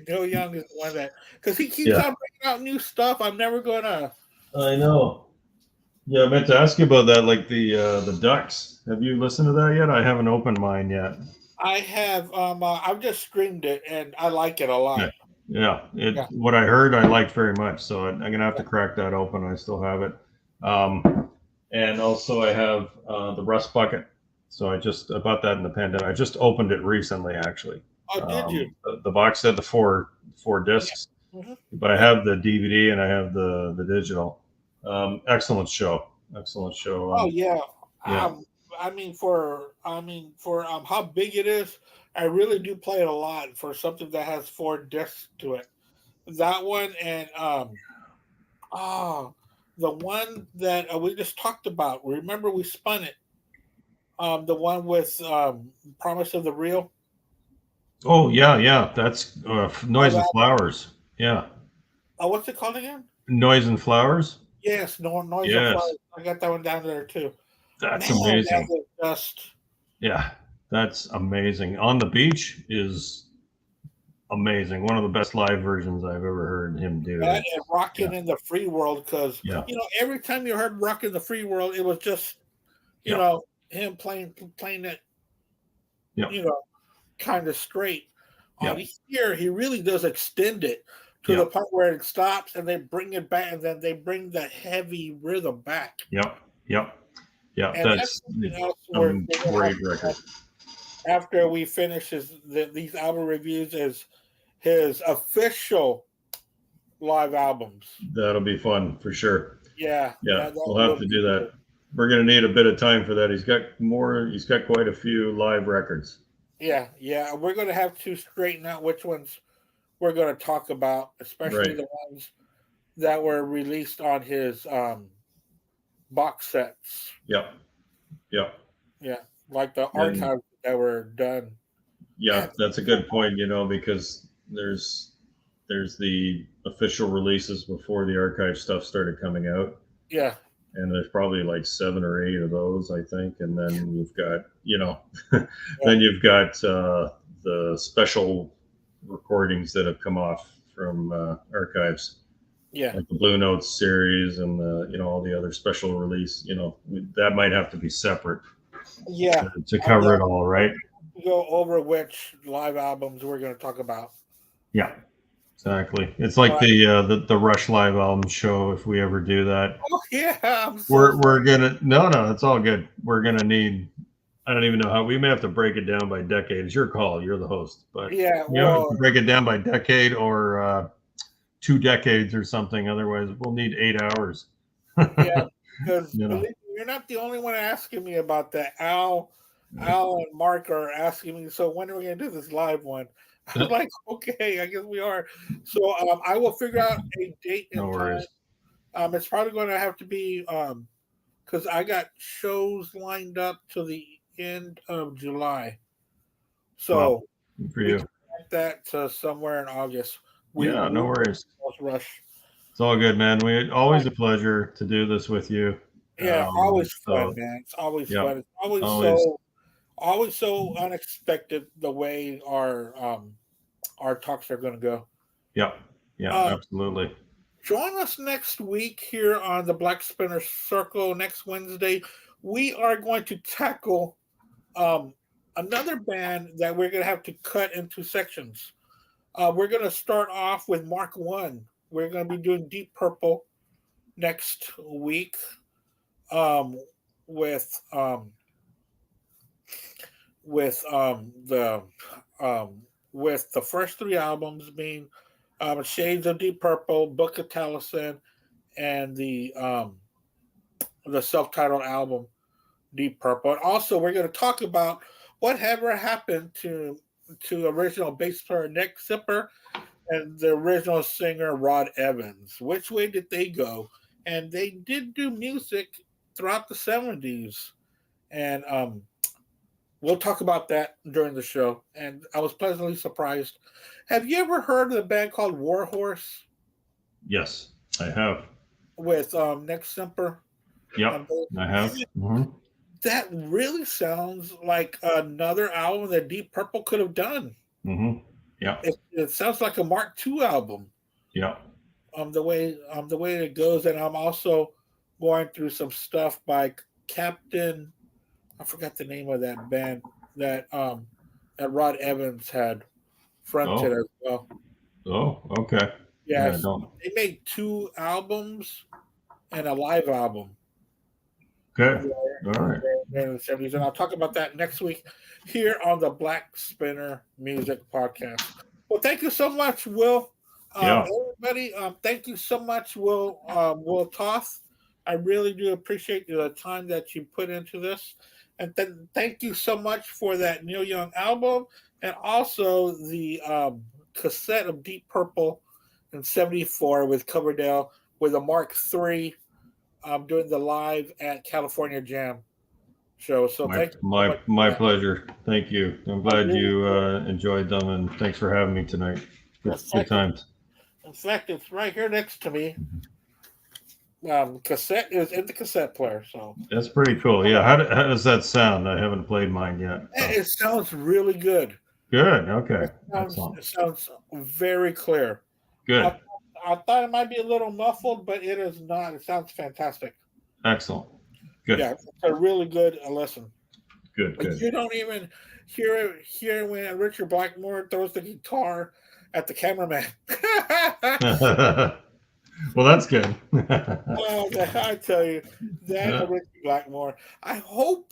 Neil Young is the one that, because he keeps on bringing out new stuff. I'm never gonna. I know. Yeah, I meant to ask you about that, like the Ducks. Have you listened to that yet? I haven't opened mine yet. I have. I've just streamed it, and I like it a lot. Yeah. What I heard, I liked very much. So I'm gonna have to crack that open. I still have it. And also I have the Rust Bucket. So I bought that in the pandemic. I just opened it recently, actually. Oh, did you? The box had the four discs, but I have the DVD and I have the digital. Excellent show. Oh yeah. I mean, for how big it is, I really do play it a lot for something that has 4 discs to it. That one and the one that we just talked about. Remember we spun it. The one with Promise of the Real. Oh yeah. That's Noise and Flowers. Yeah. What's it called again? Noise and Flowers. Yes, Noise and Flowers. I got that one down there too. That's amazing. That is yeah, that's amazing. On the Beach is amazing. One of the best live versions I've ever heard him do. That and Rockin' in the Free World, because every time you heard Rockin' in the Free World, it was just him playing it, kind of straight. Here, he really does extend it to the part where it stops, and they bring it back, and then they bring the heavy rhythm back. Yep. Yeah, and that's a great record. After we finish these album reviews, is his official live albums. That'll be fun for sure. Yeah, we'll have to do that. we're gonna need a bit of time for that. He's got quite a few live records. Yeah, we're going to have to straighten out which ones we're going to talk about, especially Right. the ones that were released on his box sets. Yep. Yep. Yeah, like the And archives that were done. yeah, Man, that's a good point, because there's the official releases before the archive stuff started coming out. yeah, And there's probably like 7 or 8 of those, I think. And then you've got, yeah, then you've got the special recordings that have come off from archives, yeah, like the Blue Notes series and all the other special release. That might have to be separate yeah. to cover it all, right? Go over which live albums we're going to talk about. Yeah, exactly. It's like the Rush live album show. If we ever do that, Oh yeah, we're gonna no, it's all good. We're gonna need. I don't even know how. We may have to break it down by decade. It's your call. You're the host, but yeah. if we break it down by decade or 2 decades or something. Otherwise, we'll need 8 hours. Yeah, because believe me, you're not the only one asking me about that. Al and Mark are asking me. So when are we going to do this live one? I'm like, okay, I guess we are. So I will figure out a date and No worries. time. It's probably going to have to be because I got shows lined up to the end of July. So Good for we you. can get that to somewhere in August. No worries. Rush. It's all good, man. Always a pleasure to do this with you. Yeah, always fun, man. It's always fun. It's always so unexpected the way our talks are going to go. Yeah, absolutely. Join us next week here on the Black Spinner Circle next Wednesday. We are going to tackle another band that we're going to have to cut into sections. We're going to start off with Mark One. We're going to be doing Deep Purple next week with the first 3 albums being Shades of Deep Purple, Book of Taliesin, and the self-titled album Deep Purple. And also, we're going to talk about what ever happened to original bass player Nick Zipper and the original singer Rod Evans. Which way did they go? And they did do music throughout the 70s. And we'll talk about that during the show. And I was pleasantly surprised. Have you ever heard of a band called Warhorse? Yes, I have. With Nick Zipper? Yep, I have. Mm-hmm. That really sounds like another album that Deep Purple could have done. Mm-hmm. Yeah. It sounds like a Mark II album. Yeah. The way it goes, and I'm also going through some stuff by Captain. I forgot the name of that band that Rod Evans had fronted as well. Oh, okay. Yeah, they made 2 albums and a live album. Okay. All right. In the 70s, and I'll talk about that next week here on the Black Spinner Music Podcast. Well, thank you so much, Will. Everybody, thank you so much, Will Toth. I really do appreciate the time that you put into this. And then thank you so much for that Neil Young album and also the cassette of Deep Purple in 74 with Coverdale with a Mark III doing the live at California Jam show. So thank you. My pleasure. Thank you. I'm glad you enjoyed them, and thanks for having me tonight. Good times. In fact, it's right here next to me. Cassette is in the cassette player, so that's pretty cool. Yeah, how does that sound? I haven't played mine yet. So. It sounds really good. Good. Okay. It sounds very clear. Good. I thought it might be a little muffled, but it is not. It sounds fantastic. Excellent. Good. Yeah, it's a really good listen. Good. You don't even hear when Richard Blackmore throws the guitar at the cameraman. Well, that's good. Well, I tell you, that Richard Blackmore. I hope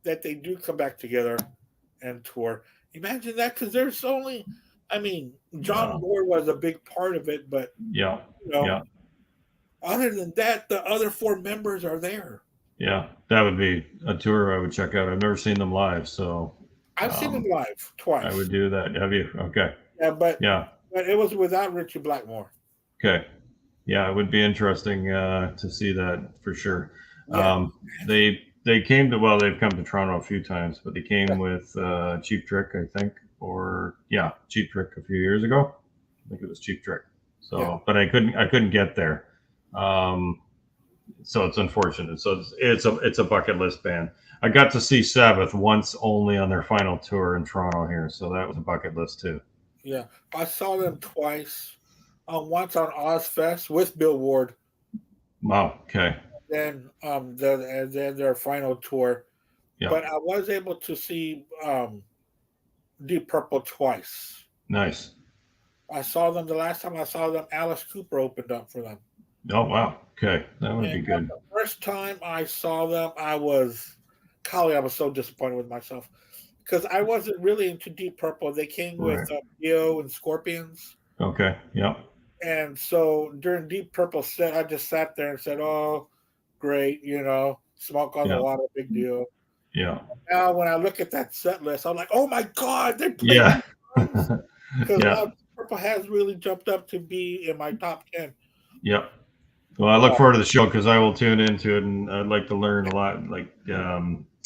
that they do come back together and tour. Imagine that, because there's only, John Moore was a big part of it, but Other than that, the other 4 members are there. Yeah, that would be a tour I would check out. I've never seen them live, so I've seen them live I twice. would do that. Have you? Okay. Yeah, but Yeah. it was without Richie Blackmore. Okay. Yeah, it would be interesting to see that for sure. Yeah. They came to, well, they've come to Toronto a few times, but they came with Cheap Trick, I think, or yeah, Cheap Trick a few years ago. I think it was Cheap Trick. So, Yeah. but I couldn't get there. So it's unfortunate. So it's a bucket list band. I got to see Sabbath once only on their final tour in Toronto here, so that was a bucket list too. Yeah, I saw them twice. Once on Ozfest with Bill Ward, Wow. Okay. then and then their final tour. Yeah. But I was able to see Deep Purple twice. Nice. I saw them the last time I saw them. Alice Cooper opened up for them. Oh wow. Okay, that would be And good. the first time I saw them, I was so disappointed with myself because I wasn't really into Deep Purple. They came with Dio and Scorpions. Okay. Yeah. And so during Deep Purple set, I just sat there and said, "Oh, great, smoke on the water, big deal." Yeah. Now, when I look at that set list, I'm like, "Oh my God, they played!" Yeah. Because Yeah. Deep Purple has really jumped up to be in my top 10. Yep. Well, I look forward to the show because I will tune into it, and I'd like to learn a lot. Like,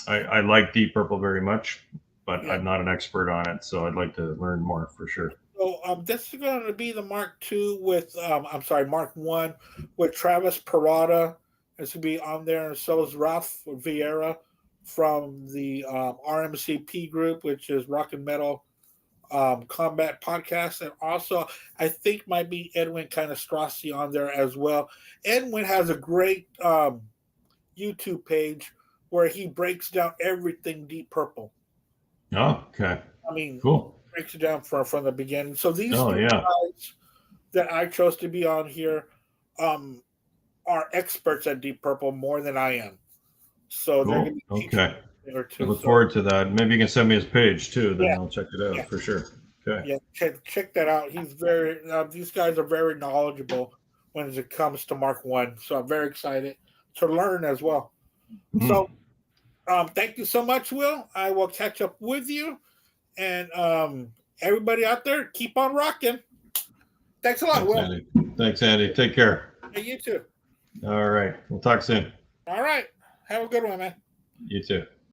I like Deep Purple very much, but Yeah. I'm not an expert on it, so I'd like to learn more for sure. So this is going to be the Mark II with, Mark I with Travis Parada. It's going to be on there, and so is Ralph Vieira from the RMCP group, which is Rock and Metal Combat Podcast. And also, I think might be Edwin Canestrasi on there as well. Edwin has a great YouTube page where he breaks down everything Deep Purple. Oh, okay. I mean, cool. Breaks it down from the beginning. So these yeah. guys that I chose to be on here are experts at Deep Purple more than I am. So they're going to be teaching Okay. a thing or two. I look forward to that. Maybe you can send me his page too. Then Yeah. I'll check it out for sure. Okay. Yeah, check that out. He's very. These guys are very knowledgeable when it comes to Mark I. So I'm very excited to learn as well. Mhm. So thank you so much, Will. I will catch up with you. And everybody out there, keep on rocking. Thanks a lot, Thanks, Will. Andy. Thanks, Andy. Take care. Hey, you too. All right. We'll talk soon. All right. Have a good one, man. You too.